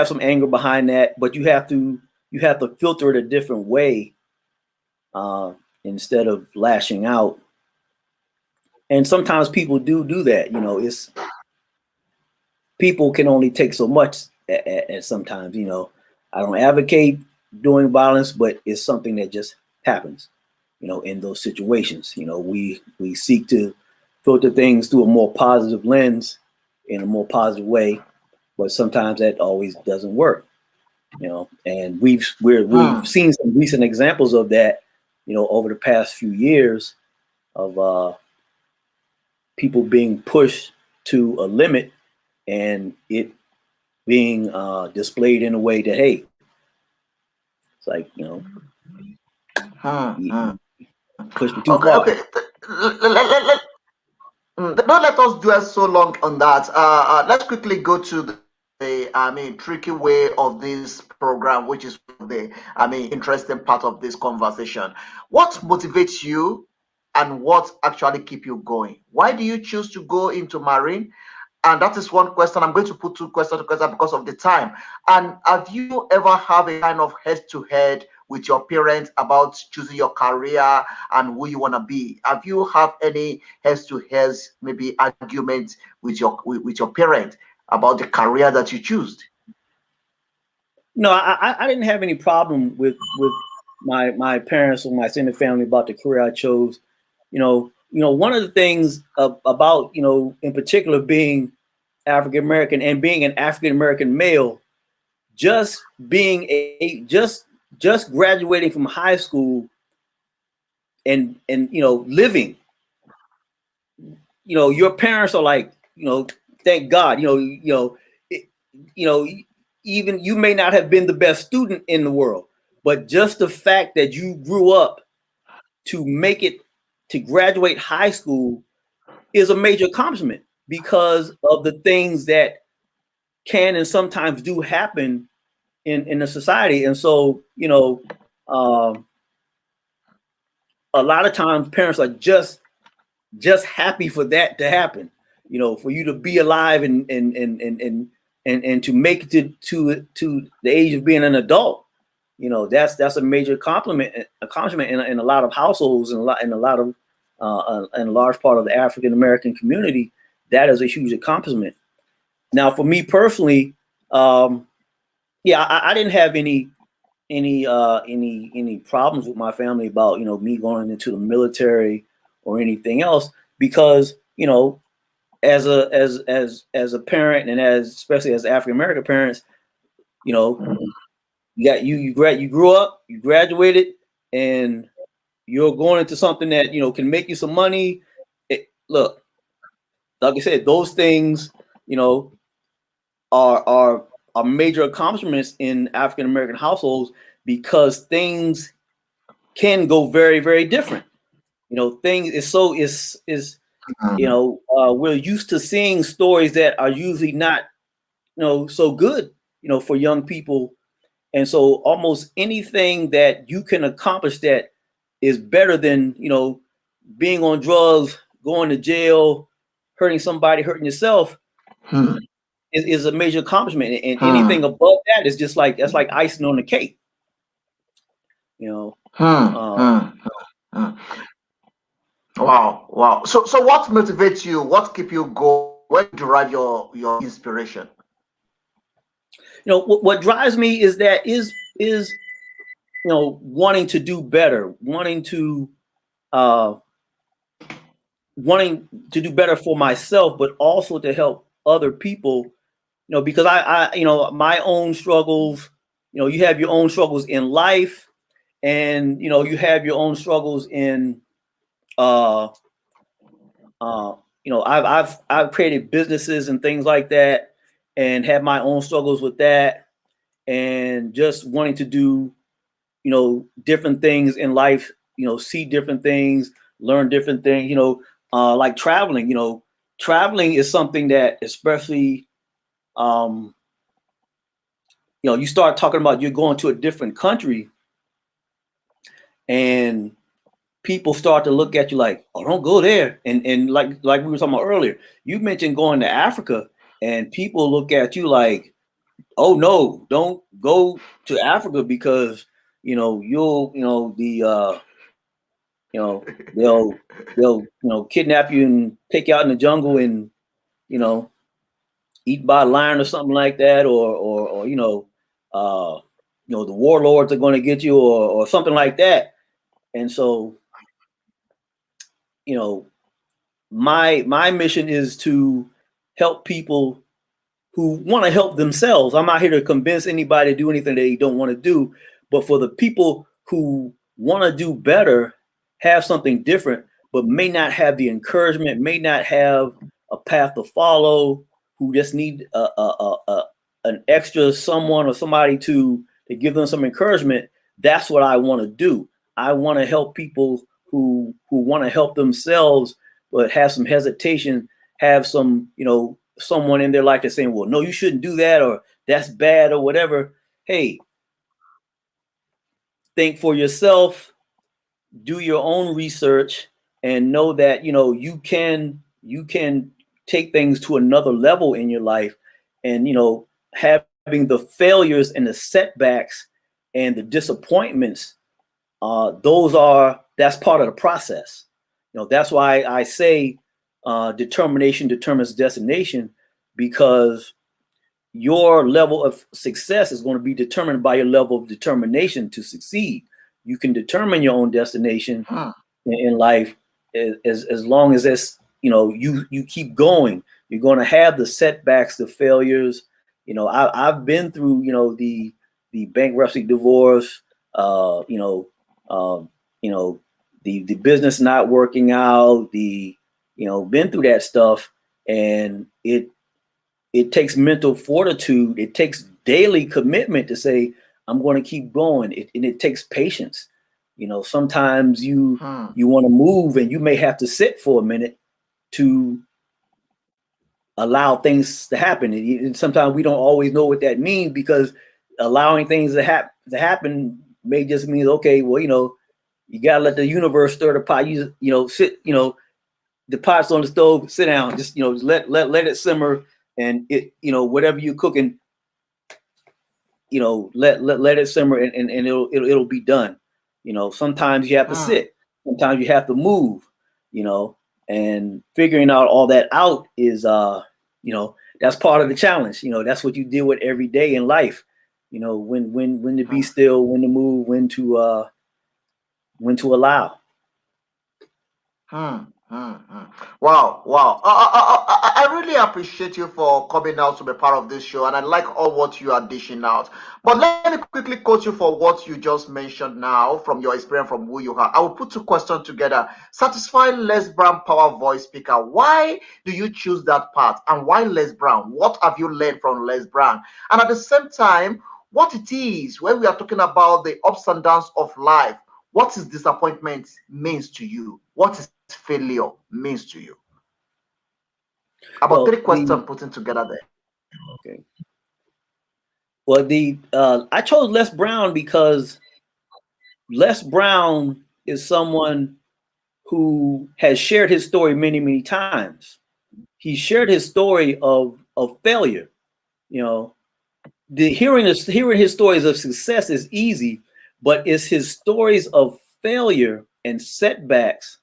some anger behind that, but you have to filter it a different way instead of lashing out. And sometimes people do that. It's people can only take so much at sometimes. I don't advocate doing violence, but it's something that just happens. In those situations, we seek to filter things through a more positive lens in a more positive way, but sometimes that always doesn't work. And we've Hmm. seen some recent examples of that, over the past few years of people being pushed to a limit and it being displayed in a way that, hey, it's like, Hmm. you Hmm. pushed me too Okay. far. Okay. Don't let us dwell so long on that. Let's quickly go to the tricky way of this program, which is one of the interesting part of this conversation. What motivates you, and what actually keep you going? Why do you choose to go into marine? And that is one question. I'm going to put two questions together because of the time. And have you ever have a kind of head to head with your parents about choosing your career and who you want to be? Have you have any head to head maybe argument with your parent about the career that you choose? No, I didn't have any problem with my parents or my extended family about the career I chose. One of the things about in particular being African American and being an African American male, just being just graduating from high school and living, your parents are like, thank God, it, you know even you may not have been the best student in the world, but just the fact that you grew up to make it to graduate high school is a major accomplishment because of the things that can and sometimes do happen in a society. And so, um, a lot of times parents are just happy for that to happen, for you to be alive and to make it to the age of being an adult. That's a major accomplishment in a lot of households and a lot of in a large part of the African American community. That is a huge accomplishment. Now, for me personally, yeah, I didn't have any problems with my family about me going into the military or anything else, because as a parent, and as especially as African American parents, you know you got you grew up, you graduated, and you're going into something that can make you some money. Look, like I said, those things you know are are are major accomplishments in African American households, because things can go very, very different. Things is so is we're used to seeing stories that are usually not so good for young people. And so almost anything that you can accomplish that is better than being on drugs, going to jail, hurting somebody, hurting yourself, Hmm. is a major accomplishment. And Hmm. anything above that is just like that's like icing on the cake. you know Hmm. uh, Hmm. Hmm. Wow. Wow. So what motivates you? What keep you going? Where do you derive your inspiration? what drives me is wanting to do better, uh wanting to do better for myself, but also to help other people. Because I my own struggles. You have your own struggles in life, and you have your own struggles in uh uh I've created businesses and things like that, and have my own struggles with that, and just wanting to do different things in life, see different things, learn different things, like traveling. Traveling is something that, especially, um you start talking about you're going to a different country, and people start to look at you like, oh, don't go there. And like we were talking about earlier, you mentioned going to Africa, and people look at you like, oh no, don't go to Africa, because you'll the you know they'll kidnap you and take you out in the jungle and you know eat by a lion or something like that, or uh the warlords are going to get you, or something like that. And so you know my mission is to help people who want to help themselves. I'm not here to convince anybody to do anything they don't want to do, but for the people who want to do better, have something different, but may not have the encouragement, may not have a path to follow, who just need an extra someone or somebody to give them some encouragement. That's what I want to do. I want to help people who want to help themselves, but have some hesitation, have some, someone in their life that's saying, well, no, you shouldn't do that, or that's bad, or whatever. Hey, think for yourself, do your own research, and know that you can take things to another level in your life. And having the failures and the setbacks and the disappointments, that's part of the process. That's why I say determination determines destination, because your level of success is going to be determined by your level of determination to succeed. You can determine your own destination in life as long as you keep going. You're going to have the setbacks, the failures. I've been through the bankruptcy, divorce, the business not working out, been through that stuff, and it takes mental fortitude. It takes daily commitment to say, I'm going to keep going. And it takes patience. Sometimes you want to move, and you may have to sit for a minute to allow things to happen. And sometimes we don't always know what that means, because allowing things to happen may just mean, okay, well, you got to let the universe stir the pot. Sit, the pot's on the stove, sit down, just, let it simmer. And it, whatever you're cooking, let it simmer, and it'll be done. Sometimes you have to sit, sometimes you have to move, and figuring out all that out is, that's part of the challenge. That's what you deal with every day in life. When to be still, when to move, when to allow. Wow, wow. I really appreciate you for coming out to be part of this show, and I like all what you are dishing out. But let me quickly quote you for what you just mentioned now from your experience, from who you are. I will put two questions together. Satisfy Les Brown Power Voice Speaker. Why do you choose that path? And why Les Brown? What have you learned from Les Brown? And at the same time, what it is when we are talking about the ups and downs of life, what is disappointment means to you? What is failure means to you? About three questions putting together there. Okay. Well, I chose Les Brown because Les Brown is someone who has shared his story many, many times. He shared his story of failure. Hearing his stories of success is easy, but it's his stories of failure and setbacks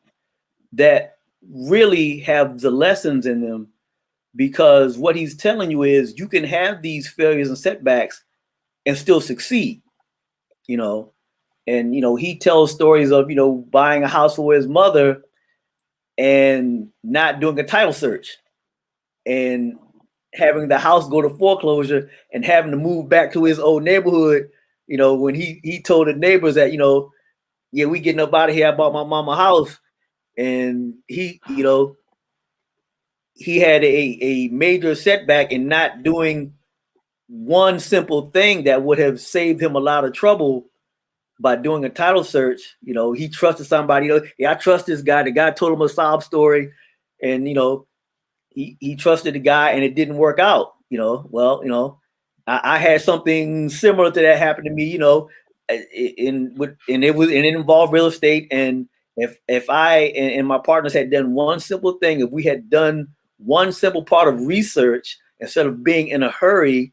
that really have the lessons in them, because what he's telling you is you can have these failures and setbacks and still succeed, and he tells stories of buying a house for his mother and not doing a title search, and having the house go to foreclosure, and having to move back to his old neighborhood, when he told the neighbors that, yeah, we getting up out of here, I bought my mama a house. And he had a major setback in not doing one simple thing that would have saved him a lot of trouble by doing a title search. He trusted somebody. I trust this guy. The guy told him a sob story, and he trusted the guy, and it didn't work out. I had something similar to that happen to me. It involved real estate. And if I and my partners had done one simple thing, if we had done one simple part of research instead of being in a hurry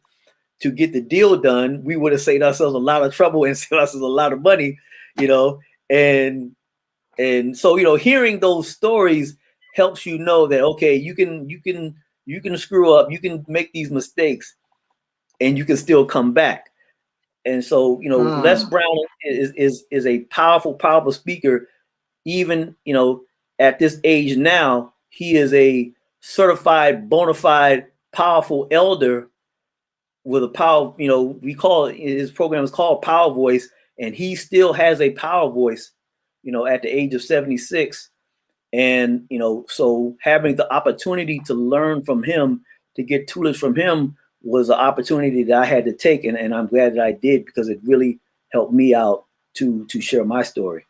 to get the deal done, we would have saved ourselves a lot of trouble and saved ourselves a lot of money, and so hearing those stories helps you know that, okay, you can screw up, you can make these mistakes, and you can still come back. And so Les Brown is a powerful speaker. Even at this age now, he is a certified, bona fide, powerful elder with a power, we call it, his program is called Power Voice, and he still has a power voice, at the age of 76. And, so having the opportunity to learn from him, to get tutelage from him was an opportunity that I had to take. And I'm glad that I did, because it really helped me out to share my story.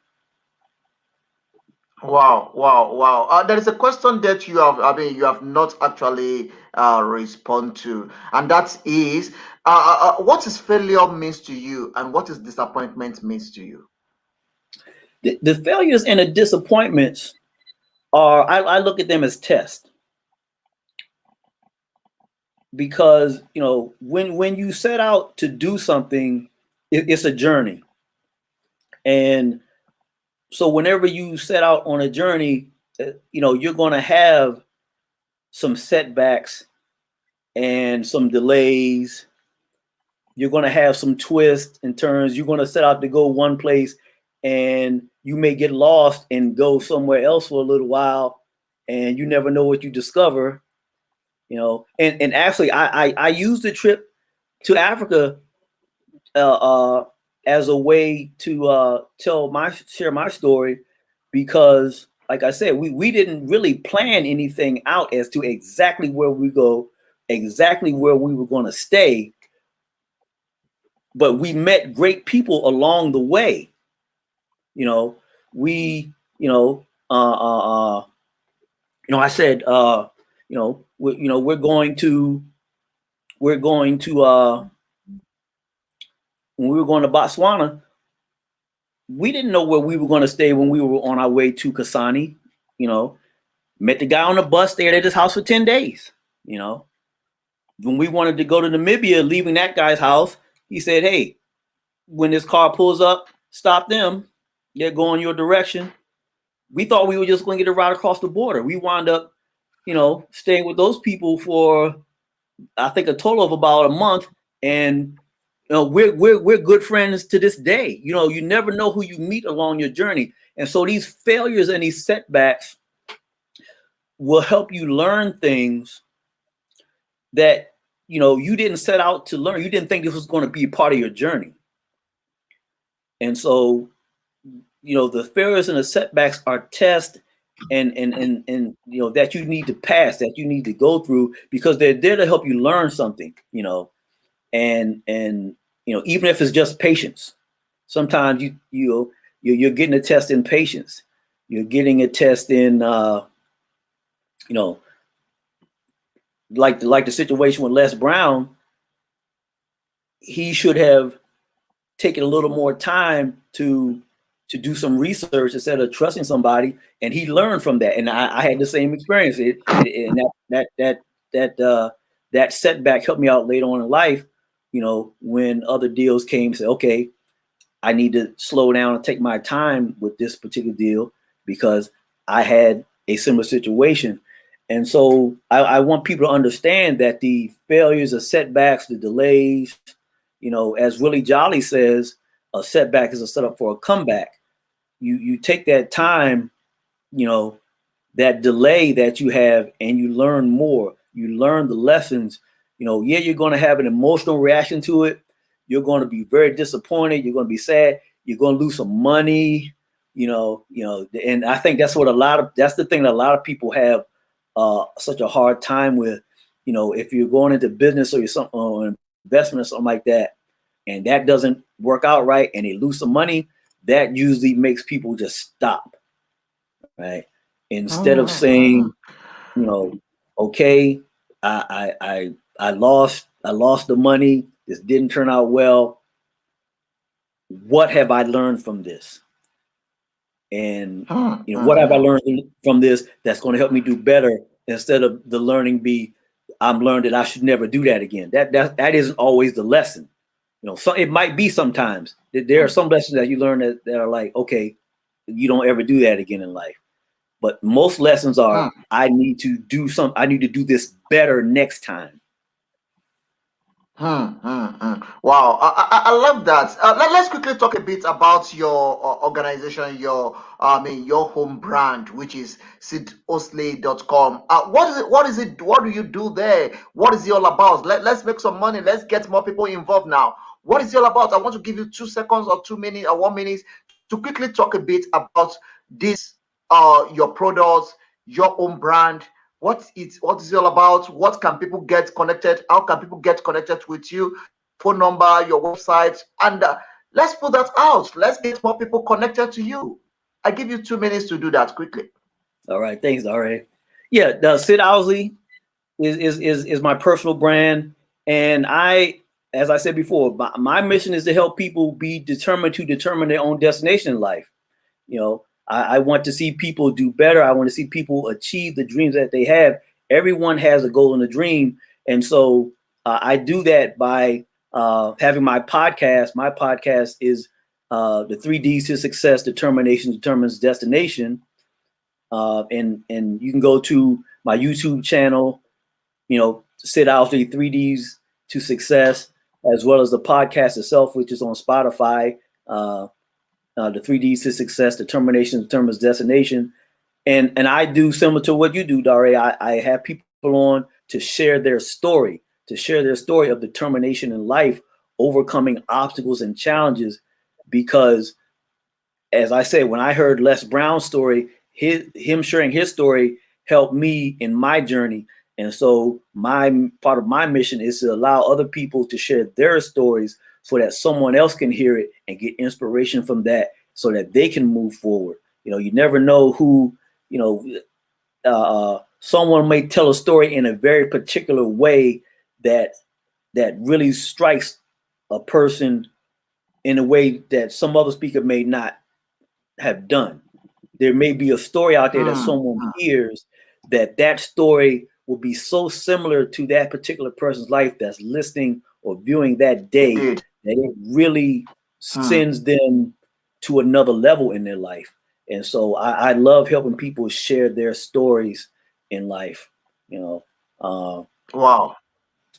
Wow, wow, wow. There is a question that you have not actually respond to, and that is, what is failure means to you, and what is disappointment means to you? The failures and the disappointments are, I look at them as tests. Because, when you set out to do something, it's a journey. And so whenever you set out on a journey, you're going to have some setbacks and some delays. You're going to have some twists and turns. You're going to set out to go one place, and you may get lost and go somewhere else for a little while, and you never know what you discover. And actually, I used the trip to Africa as a way to share my story, because, like I said, we didn't really plan anything out as to exactly where we go, exactly where we were going to stay, but we met great people along the way. We, I said, we're going to when we were going to Botswana, we didn't know where we were going to stay when we were on our way to Kasane. Met the guy on the bus, stayed at his house for 10 days. When we wanted to go to Namibia, leaving that guy's house, he said, hey, when this car pulls up, stop them. They're going your direction. We thought we were just going to get a ride across the border. We wound up, staying with those people for, I think, a total of about a month. And we're good friends to this day. You never know who you meet along your journey. And so these failures and these setbacks will help you learn things that, you didn't set out to learn. You didn't think this was going to be a part of your journey. And so, the failures and the setbacks are tests and that you need to pass, that you need to go through, because they're there to help you learn something, and even if it's just patience. Sometimes you're getting a test in patience. You're getting a test in like the situation with Les Brown. He should have taken a little more time to do some research instead of trusting somebody, and he learned from that. And I had the same experience. And that setback helped me out later on in life. When other deals came, say, okay, I need to slow down and take my time with this particular deal, because I had a similar situation. And so I want people to understand that the failures, the setbacks, the delays, as Willie Jolly says, a setback is a setup for a comeback. You take that time, that delay that you have, and you learn more. You learn the lessons. You're going to have an emotional reaction to it. You're going to be very disappointed. You're going to be sad. You're going to lose some money. And I think that's that's the thing that a lot of people have such a hard time with. If you're going into business or investment or something like that, and that doesn't work out right, and they lose some money, that usually makes people just stop, right? Instead of saying, okay, I lost the money. This didn't turn out well. What have I learned from this? And what have I learned from this that's going to help me do better, instead of the learning be, I'm learned that I should never do that again. That isn't always the lesson. So it might be sometimes. There are some lessons that you learn that are like, okay, you don't ever do that again in life. But most lessons are, I need to do this better next time. Wow, I love that. Let's quickly talk a bit about your organization, your your home brand, which is sidostley.com. What is it? What is it? What do you do there? What is it all about? Let's make some money. Let's get more people involved now. What is it all about? I want to give you 2 seconds or 2 minutes or 1 minute to quickly talk a bit about this, your products, your own brand. What is it all about? What can people get connected? How can people get connected with you? Your phone number, your website, and let's put that out. Let's get more people connected to you. I give you 2 minutes to do that quickly. All right, thanks, Daray. Yeah, the Sid Owsley is my personal brand, and as I said before, my mission is to help people be determined to determine their own destination in life. You know, I want to see people do better. I want to see people achieve the dreams that they have. Everyone has a goal and a dream, and so I do that by having my podcast. My podcast is the 3Ds to Success: Determination Determines Destination, and you can go to my YouTube channel. You know, Sid Owsley 3Ds to Success, as well as the podcast itself, which is on Spotify. The 3Ds to Success: Determination Determines Destination. And I do similar to what you do, Dare. I have people on to share their story, of determination in life, overcoming obstacles and challenges. Because, as I said, when I heard Les Brown's story, him sharing his story helped me in my journey. And so my part of my mission is to allow other people to share their stories so that someone else can hear it and get inspiration from that so that they can move forward. You know, you never know who, you know, someone may tell a story in a very particular way that really strikes a person in a way that some other speaker may not have done. There may be a story out there that someone hears that story will be so similar to that particular person's life that's listening or viewing that day Indeed. that it really sends them to another level in their life. And so I love helping people share their stories in life. You know, Wow.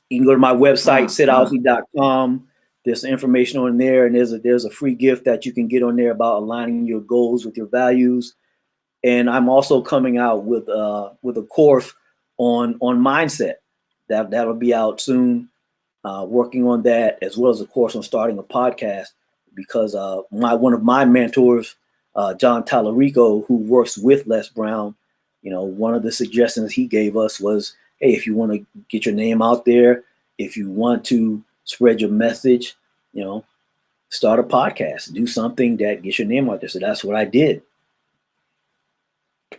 you can go to my website, sidowsley.com. There's some information on there, and there's a free gift that you can get on there about aligning your goals with your values. And I'm also coming out with a course on mindset that'll be out soon. Working on that, as well as a course on starting a podcast, because one of my mentors, John Tallarico, who works with Les Brown, you know, one of the suggestions he gave us was, hey, if you want to get your name out there, if you want to spread your message, you know, start a podcast, do something that gets your name out there. So that's what I did.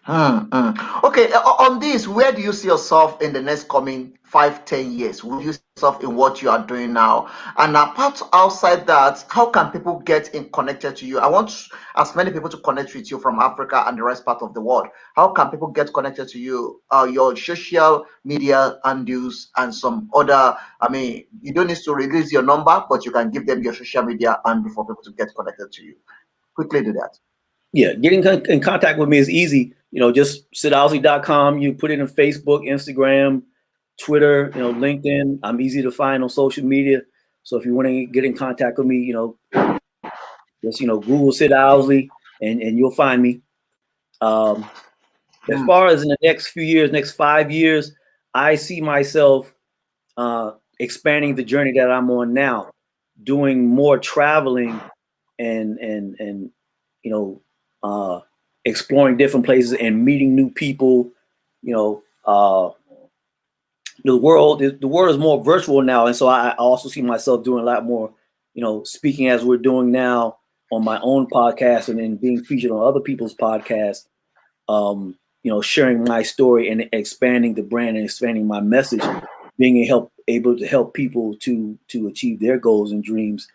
Okay, on this, where do you see yourself in the next coming 5, 10 years? Will you see yourself in what you are doing now? And apart outside that, how can people get in connected to you? I want as many people to connect with you from Africa and the rest part of the world. How can people get connected to you? Your social media handles and some other. I mean, you don't need to release your number, but you can give them your social media handle for people to get connected to you. Quickly do that. Yeah, getting in contact with me is easy. You know, just sidowsley.com. You put it in Facebook, Instagram, Twitter, you know, LinkedIn. I'm easy to find on social media. So if you want to get in contact with me, you know, just, you know, Google Sid Owsley and you'll find me. As far as in the next few years, next 5 years, I see myself expanding the journey that I'm on now, doing more traveling and you know, exploring different places and meeting new people. You know, the world is more virtual now, and so I also see myself doing a lot more, you know, speaking as we're doing now on my own podcast and then being featured on other people's podcasts. You know, sharing my story and expanding the brand and expanding my message, being able to help people to achieve their goals and dreams,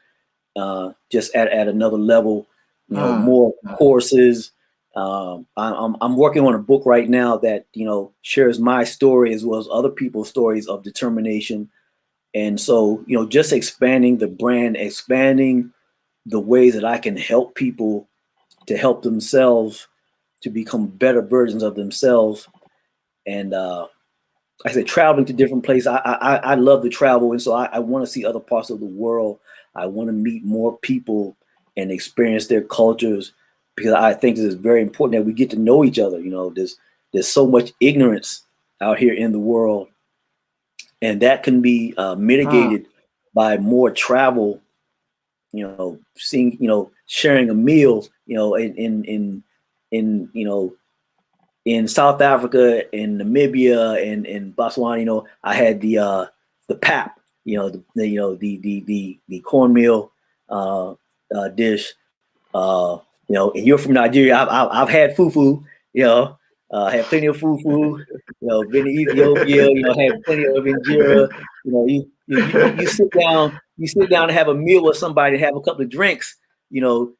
just at another level. You know, more courses. I'm working on a book right now that, you know, shares my story as well as other people's stories of determination. And so, you know, just expanding the brand, expanding the ways that I can help people to help themselves to become better versions of themselves. And I said, traveling to different places. I love to travel, and so I want to see other parts of the world. I want to meet more people and experience their cultures, because I think it is very important that we get to know each other. There's so much ignorance out here in the world, and that can be mm, mitigated by more travel. Seeing, sharing a meal, in in South Africa, in Namibia, and in Botswana. I had the pap, the cornmeal dish. And you're from Nigeria. I've had fufu. I had plenty of fufu. Been to Ethiopia. Had plenty of injera. You sit down and have a meal with somebody, and have a couple of drinks. You know,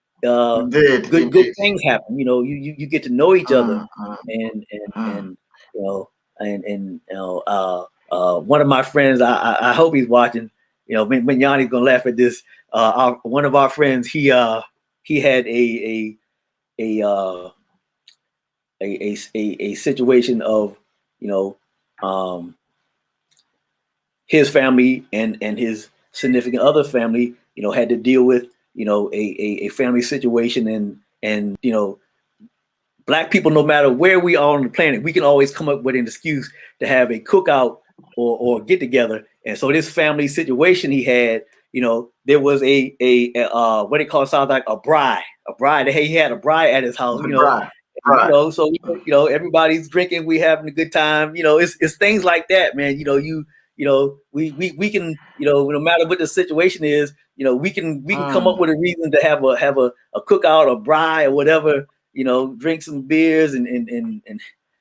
indeed, good indeed. things happen. You get to know each other, Mm, mm, and and mm. and you know one of my friends. I hope he's watching. Yanni's gonna laugh at this. One of our friends, he had a uh, a situation of, you know um, his family and his significant other family, had to deal with, a family situation, and black people, no matter where we are on the planet, we can always come up with an excuse to have a cookout or get together. And so this family situation he had, there was a what they call, sounds like a bride, Hey, he had a bride at his house, Right, right. so everybody's drinking, we having a good time. It's things like that, man. We can, no matter what the situation is, we can come up Mm, with a reason to have a cookout, a braai, or whatever. Drink some beers, and you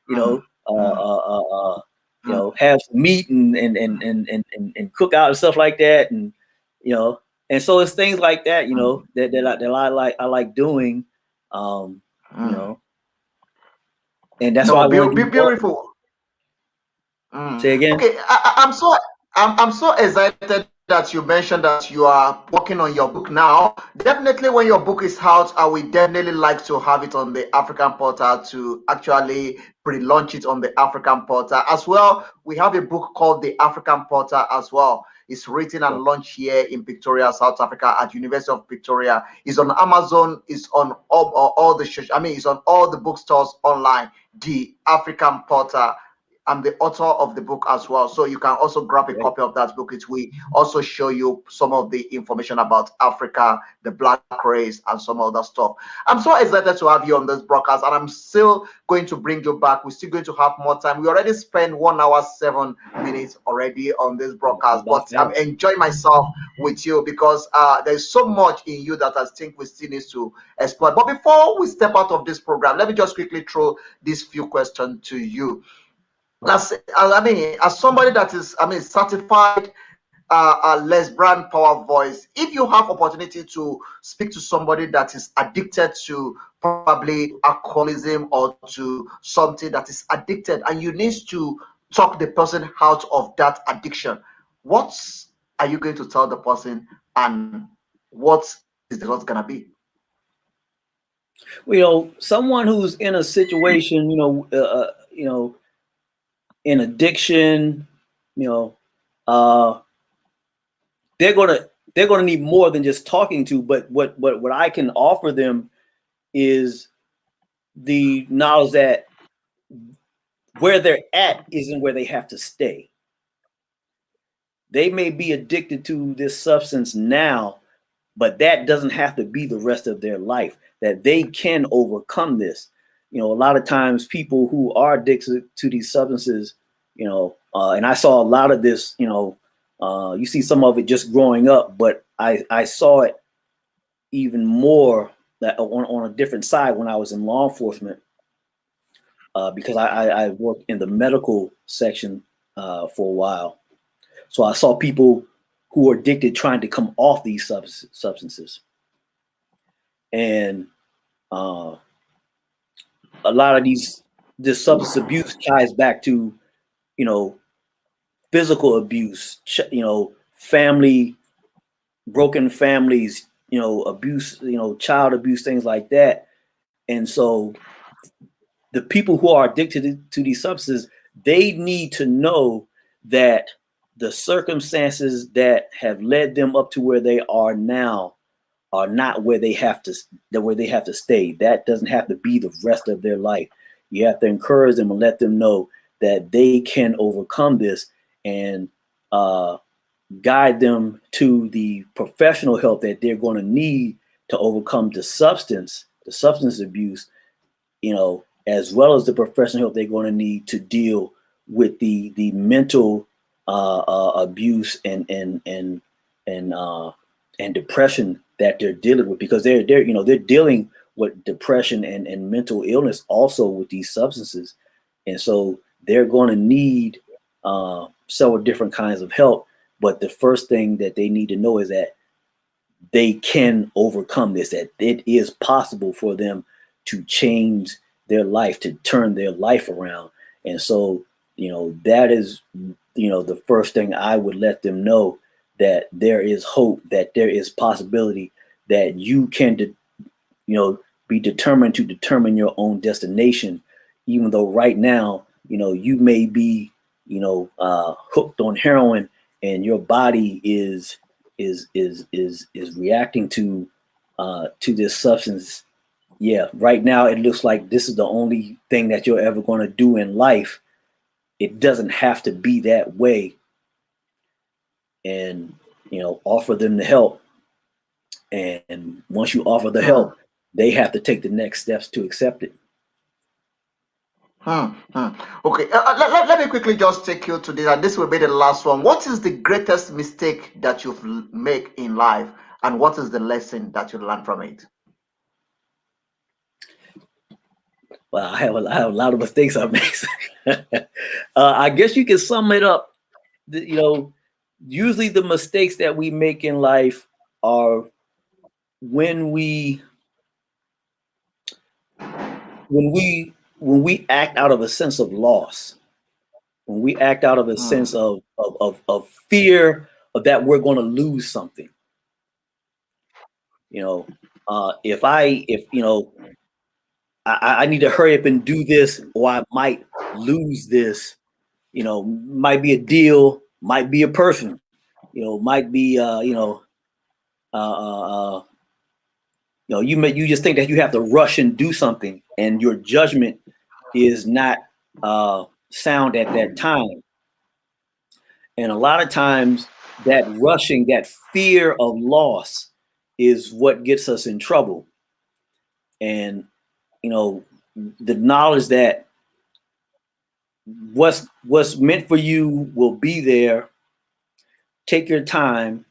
mm, know mm, mm, have some meat, and cook out and stuff like that. You know and so it's things like that, mm, that I like doing. um you mm. know and that's why No, I want to do more. beautiful. Mm. Say again. Okay, I'm so excited that you mentioned that you are working on your book now. Definitely, when your book is out, I will definitely like to have it on the African Portal to actually pre-launch it on the African Portal as well. We have a book called the African Portal as well. It's written and launched here in Pretoria, South Africa, at University of Pretoria. It's on Amazon. It's on all the it's on all the bookstores online. The African Portal. I'm the author of the book as well. So you can also grab a Right. copy of that book. It will also show you some of the information about Africa, the black race, and some other stuff. I'm so excited to have you on this broadcast, and I'm still going to bring you back. We're still going to have more time. We already spent 1 hour, 7 minutes already on this It's broadcast, about but I'm that. enjoying myself with you because there's so much in you that I think we still need to explore. But before we step out of this program, let me just quickly throw these few questions to you. As somebody that is, certified lesbian power voice, if you have opportunity to speak to somebody that is addicted to probably alcoholism or to something that is addicted, and you need to talk the person out of that addiction, what are you going to tell the person, and what is the result gonna be? Well, someone who's in a situation, in addiction, you know, uh, they're gonna they're gonna need more than just talking to. But what I can offer them is the knowledge that where they're at isn't where they have to stay. They may be addicted to this substance now, but that doesn't have to be the rest of their life. That they can overcome this. A lot of times people who are addicted to these substances, and I saw a lot of this. You see some of it just growing up, but I saw it even more that on a different side when I was in law enforcement, because I worked in the medical section for a while. So I saw people who were addicted trying to come off these substances. And uh, a lot of this substance abuse ties back to, you know, physical abuse, family, broken families, abuse, child abuse, things like that. And so the people who are addicted to these substances, they need to know that the circumstances that have led them up to where they are now are not where they have to stay. That doesn't have to be the rest of their life. You have to encourage them and let them know that they can overcome this, and guide them to the professional help that they're going to need to overcome the substance abuse, as well as the professional help they're going to need to deal with the mental abuse and depression that they're dealing with, because they're dealing with depression and mental illness also with these substances, and so they're going to need several different kinds of help. But the first thing that they need to know is that they can overcome this, that it is possible for them to change their life, to turn their life around. And so, that is, the first thing I would let them know, that there is hope, that there is possibility, that you can, be determined to determine your own destination, even though right now, you may be, hooked on heroin, and your body is reacting to this substance. Yeah, right now it looks like this is the only thing that you're ever going to do in life. It doesn't have to be that way. And offer them the help. And once you offer the help, they have to take the next steps to accept it. Okay, let me quickly just take you to this, and this will be the last one. What is the greatest mistake that you've made in life, and what is the lesson that you learned from it? Well, I have a lot of mistakes I make. I guess you can sum it up. Usually the mistakes that we make in life are when we act out of a sense of loss, when we act out of a sense of fear of that we're going to lose something. If I need to hurry up and do this, or I might lose this, might be a deal, might be a person, might be, you just think that you have to rush and do something, and your judgment is not sound at that time. And a lot of times that rushing, that fear of loss is what gets us in trouble. And, the knowledge that what's meant for you will be there. Take your time.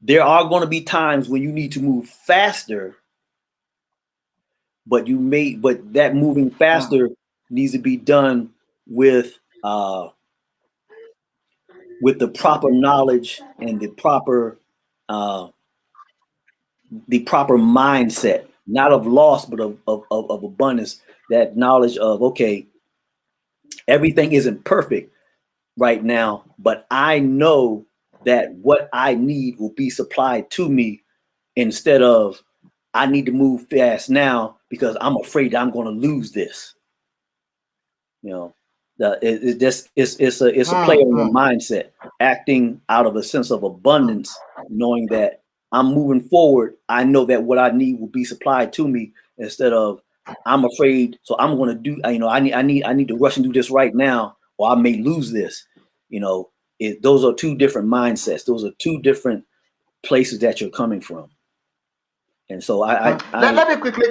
There are going to be times when you need to move faster, but that moving faster needs to be done with the proper knowledge and the proper mindset, not of loss, but of abundance. That knowledge of, okay, everything isn't perfect right now, but I know that what I need will be supplied to me, instead of I need to move fast now because I'm afraid I'm going to lose this. It's a play on your mindset, acting out of a sense of abundance, knowing that I'm moving forward. I know that what I need will be supplied to me, instead of I'm afraid, so I'm going to do. I need to rush and do this right now, or I may lose this. Those are two different mindsets. Those are two different places that you're coming from. And so let me quickly.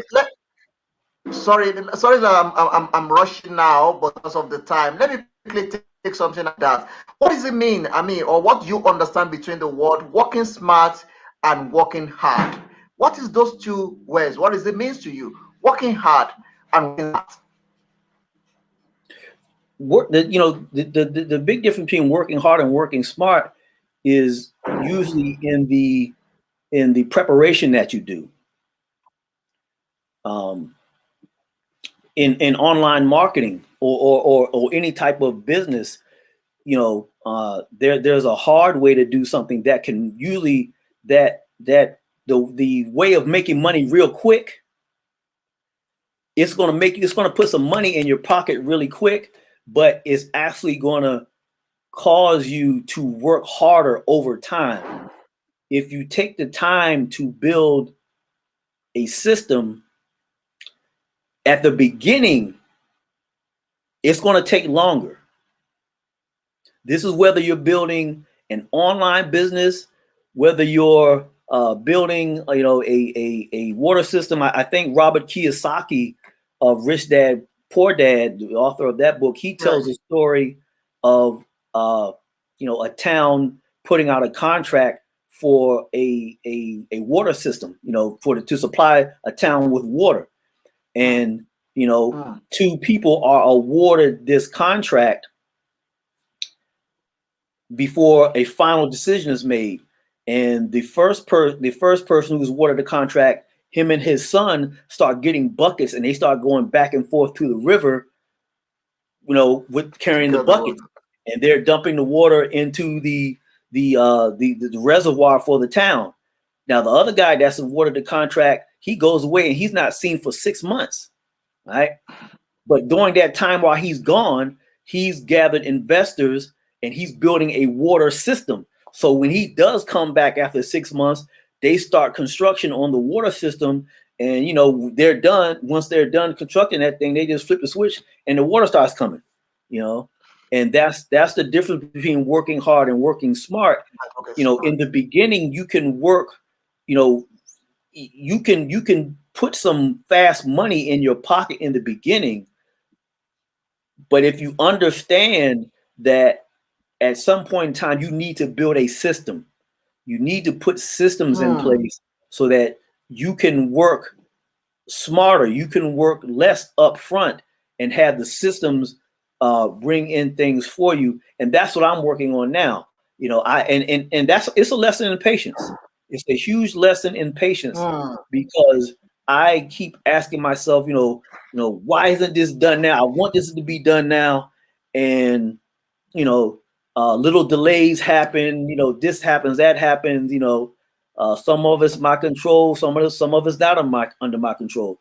Sorry that I'm rushing now, but because of the time, let me quickly take something like that. What does it mean? Or what do you understand between the word working smart and working hard? What is those two words? What does it mean to you? Working hard and working hard. The big difference between working hard and working smart is usually in the preparation that you do. In online marketing or any type of business, there's a hard way to do something that can usually that the way of making money real quick. It's going to put some money in your pocket really quick, but it's actually going to cause you to work harder over time. If you take the time to build a system at the beginning, it's going to take longer. This is whether you're building an online business, whether you're building, a water system. I think Robert Kiyosaki of Rich Dad Poor Dad, the author of that book, he tells a story of a town putting out a contract for a water system, to supply a town with water, and two people are awarded this contract before a final decision is made. And the first person who was awarded the contract, him and his son start getting buckets, and they start going back and forth to the river, with carrying the buckets, and they're dumping the water into the reservoir for the town. Now the other guy that's awarded the contract, he goes away and he's not seen for 6 months, right? But during that time while he's gone, he's gathered investors and he's building a water system. So when he does come back after 6 months, they start construction on the water system, and they're done. Once they're done constructing that thing, they just flip the switch and the water starts coming. And that's the difference between working hard and working smart. In the beginning, you can work, you can put some fast money in your pocket in the beginning. But if you understand that at some point in time, you need to build a system, you need to put systems in place so that you can work smarter, you can work less upfront and have the systems bring in things for you. And that's what I'm working on now. It's a lesson in patience. It's a huge lesson in patience, because I keep asking myself, why isn't this done now? I want this to be done now. And, little delays happen, this happens, that happens, some of it's my control, some of it's not under my control,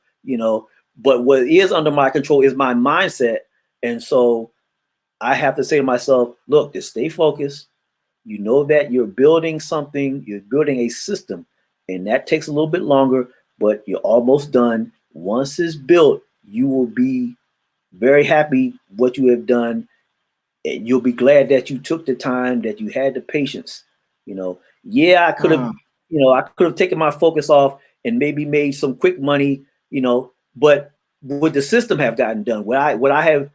but what is under my control is my mindset. And so I have to say to myself, look, just stay focused. You know that you're building something, you're building a system, and that takes a little bit longer, but you're almost done. Once it's built, you will be very happy what you have done. And you'll be glad that you took the time, that you had the patience. I could have, I could have taken my focus off and maybe made some quick money, but would the system have gotten done? Would I have,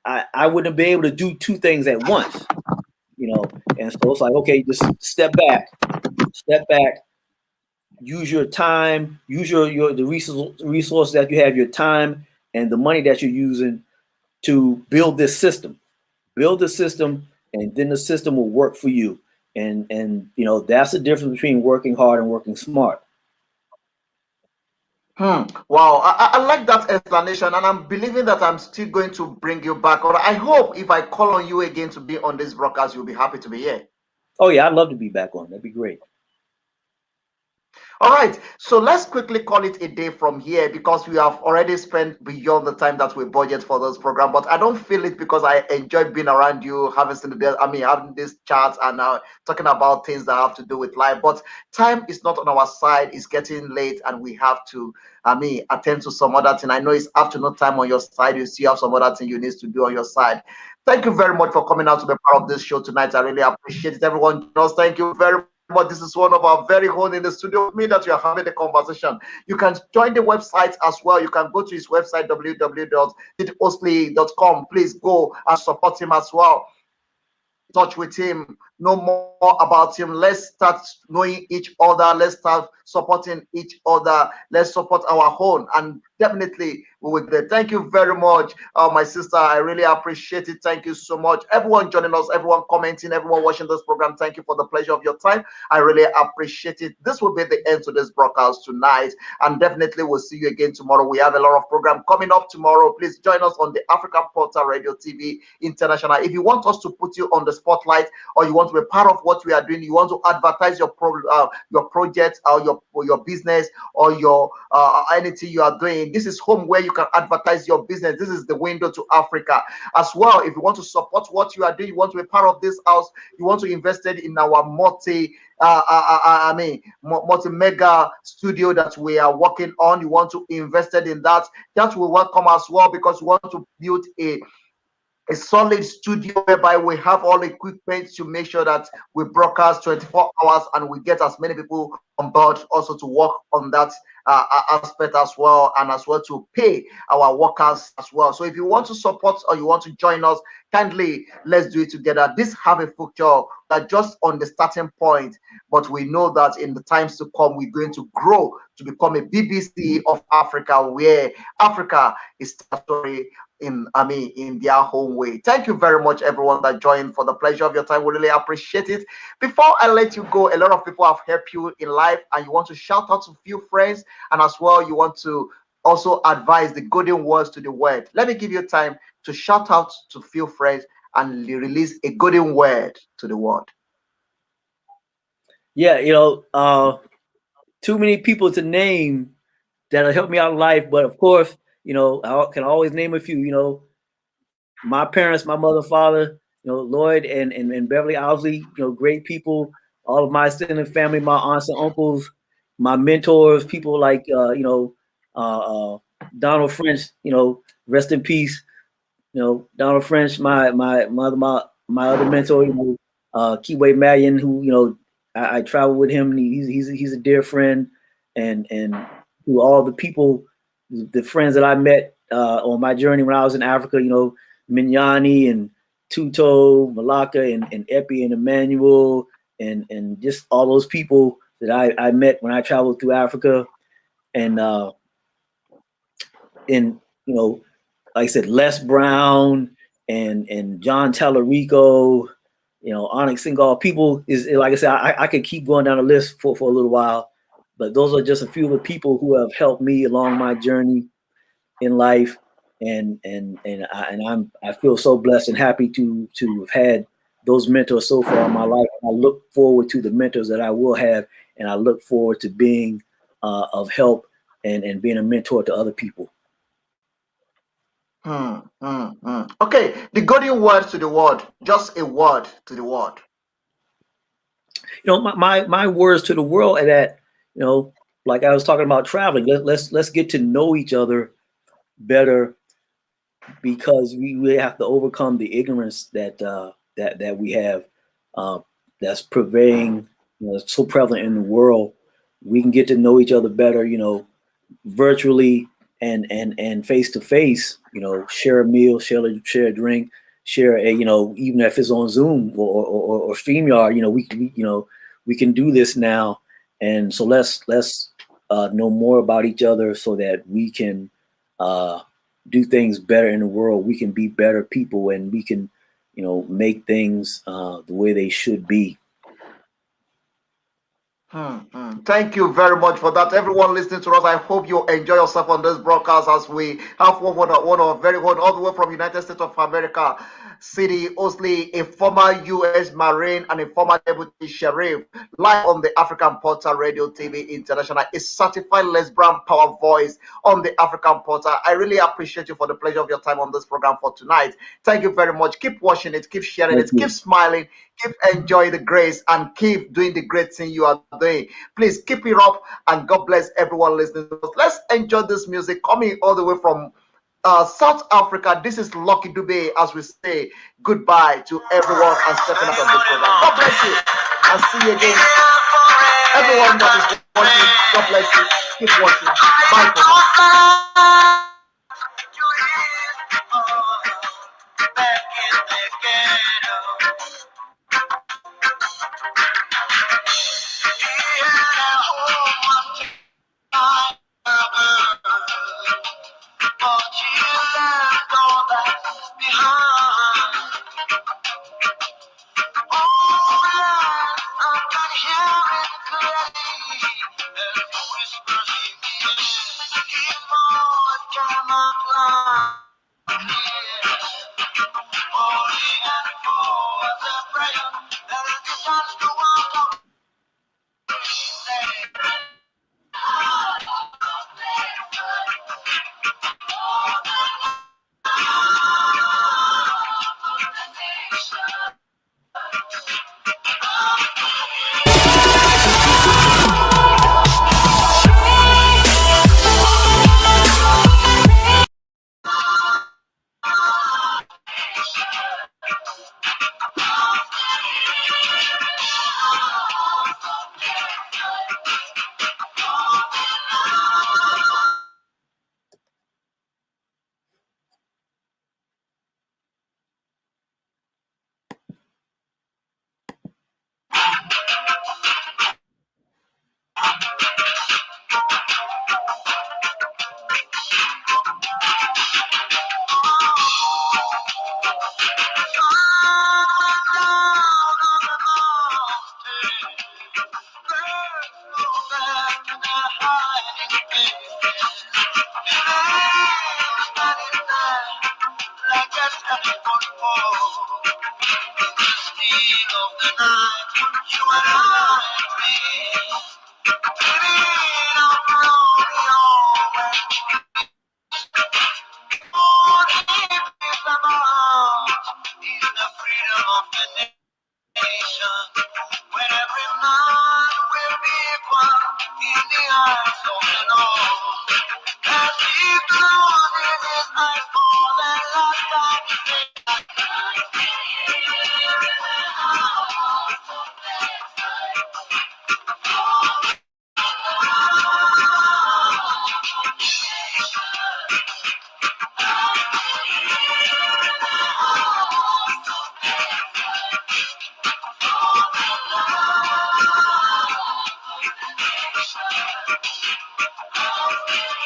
I wouldn't be able to do two things at once, and so it's like, okay, just step back, use your time, use the resources that you have, your time and the money that you're using to build this system. Build the system, and then the system will work for you. And that's the difference between working hard and working smart. Wow, I like that explanation, and I'm believing that I'm still going to bring you back. Or I hope if I call on you again to be on this broadcast, you'll be happy to be here. Oh yeah, I'd love to be back on. That'd be great. All right, so let's quickly call it a day from here, because we have already spent beyond the time that we budget for this program. But I don't feel it, because I enjoy being around you, having having this chat and talking about things that have to do with life. But time is not on our side. It's getting late, and we have to attend to some other thing. I know it's afternoon time on your side. You still have some other thing you need to do on your side. Thank you very much for coming out to be part of this show tonight. I really appreciate it. Everyone, just thank you very much. But this is one of our very own in the studio with me that you are having the conversation. You can join the website as well. You can go to his website, www.owsley.com. Please go and support him as well. Touch with him, know more about him. Let's start knowing each other. Let's start supporting each other. Let's support our own, and definitely we will get. Thank you very much, my sister. I really appreciate it. Thank you so much, everyone joining us, everyone commenting, everyone watching this program. Thank you for the pleasure of your time. I really appreciate it. This will be the end to this broadcast tonight, and definitely we'll see you again tomorrow. We have a lot of program coming up tomorrow. Please join us on the African Portal Radio TV International. If you want us to put you on the spotlight, or you want want to be part of what we are doing, you want to advertise your project or your business or your anything you are doing, this is home where you can advertise your business. This is the window to Africa as well. If you want to support what you are doing, you want to be part of this house, you want to invest in our multi mega studio that we are working on, you want to invest in that, that will welcome as well, because we want to build a solid studio whereby we have all equipment to make sure that we broadcast 24 hours and we get as many people on board also to work on that aspect as well, and as well to pay our workers as well. So if you want to support or you want to join us, kindly let's do it together. This have a future that just on the starting point, but we know that in the times to come we're going to grow to become a BBC of Africa, where Africa is territory in their home way. Thank you very much, everyone that joined, for the pleasure of your time. We really appreciate it. Before I let you go, a lot of people have helped you in life, and you want to shout out to a few friends, and as well, you want to also advise the golden words to the world. Let me give you time to shout out to a few friends and release a golden word to the world. Yeah, too many people to name that'll help me out in life, but of course, I can always name a few. My parents, my mother, father, Lloyd and Beverly Owsley, great people. All of my extended family, my aunts and uncles, my mentors, people like Donald French, rest in peace. Donald French, my mother, my other mentor, Kiwe Marion, who I travel with him. And he's a dear friend, and to all the people, the friends that I met on my journey when I was in Africa, Minyani and Tuto, Malaka and Epi and Emmanuel and just all those people that I met when I traveled through Africa, and like I said, Les Brown and John Tallarico, Onyx Singal. People is like I said, I could keep going down the list for a little while, but those are just a few of the people who have helped me along my journey in life, and I feel so blessed and happy to have had those mentors so far in my life. I look forward to the mentors that I will have, and I look forward to being of help and being a mentor to other people. Okay, the golden word to the world, just a word to the world. My words to the world are that, like I was talking about traveling, let's get to know each other better, because we have to overcome the ignorance that we have, that's prevailing, so prevalent in the world. We can get to know each other better, virtually and face to face. Share a meal, share a drink, share a even if it's on Zoom or StreamYard. We can do this now, and so let's know more about each other so that we can do things better in the world. We can be better people, and we can make things the way they should be. Thank you very much for that. Everyone listening to us, I hope you enjoy yourself on this broadcast as we have one of very one all the way from United States of America city, Owsley, a former U.S. Marine and a former deputy sheriff, live on the African Portal Radio TV International, a certified lesbian power voice on the African Portal. I really appreciate you for the pleasure of your time on this program for tonight. Thank you very much. Keep watching it, keep sharing it, keep smiling, keep enjoying the grace, and keep doing the great thing you are doing. Please keep it up, and God bless everyone listening to us. Let's enjoy this music coming all the way from South Africa. This is Lucky Dube as we say goodbye to everyone and stepping out of this program. God bless you and see you again. Everyone that is watching, God bless you. Keep watching. Bye for now. Back in the ghetto. He had a whole much time, but he left all that behind. Oh, yes, I can hear it clearly, as he whispers in the air. He knows cannot lie. All he had for was a prayer that Like a telephone pole in the still of the night, you and I dream. Dreaming of Romeo and if it's about is the freedom of the nation, when every man will be equal in the eyes of the Lord. As if the Lord is his eyes for the last time, he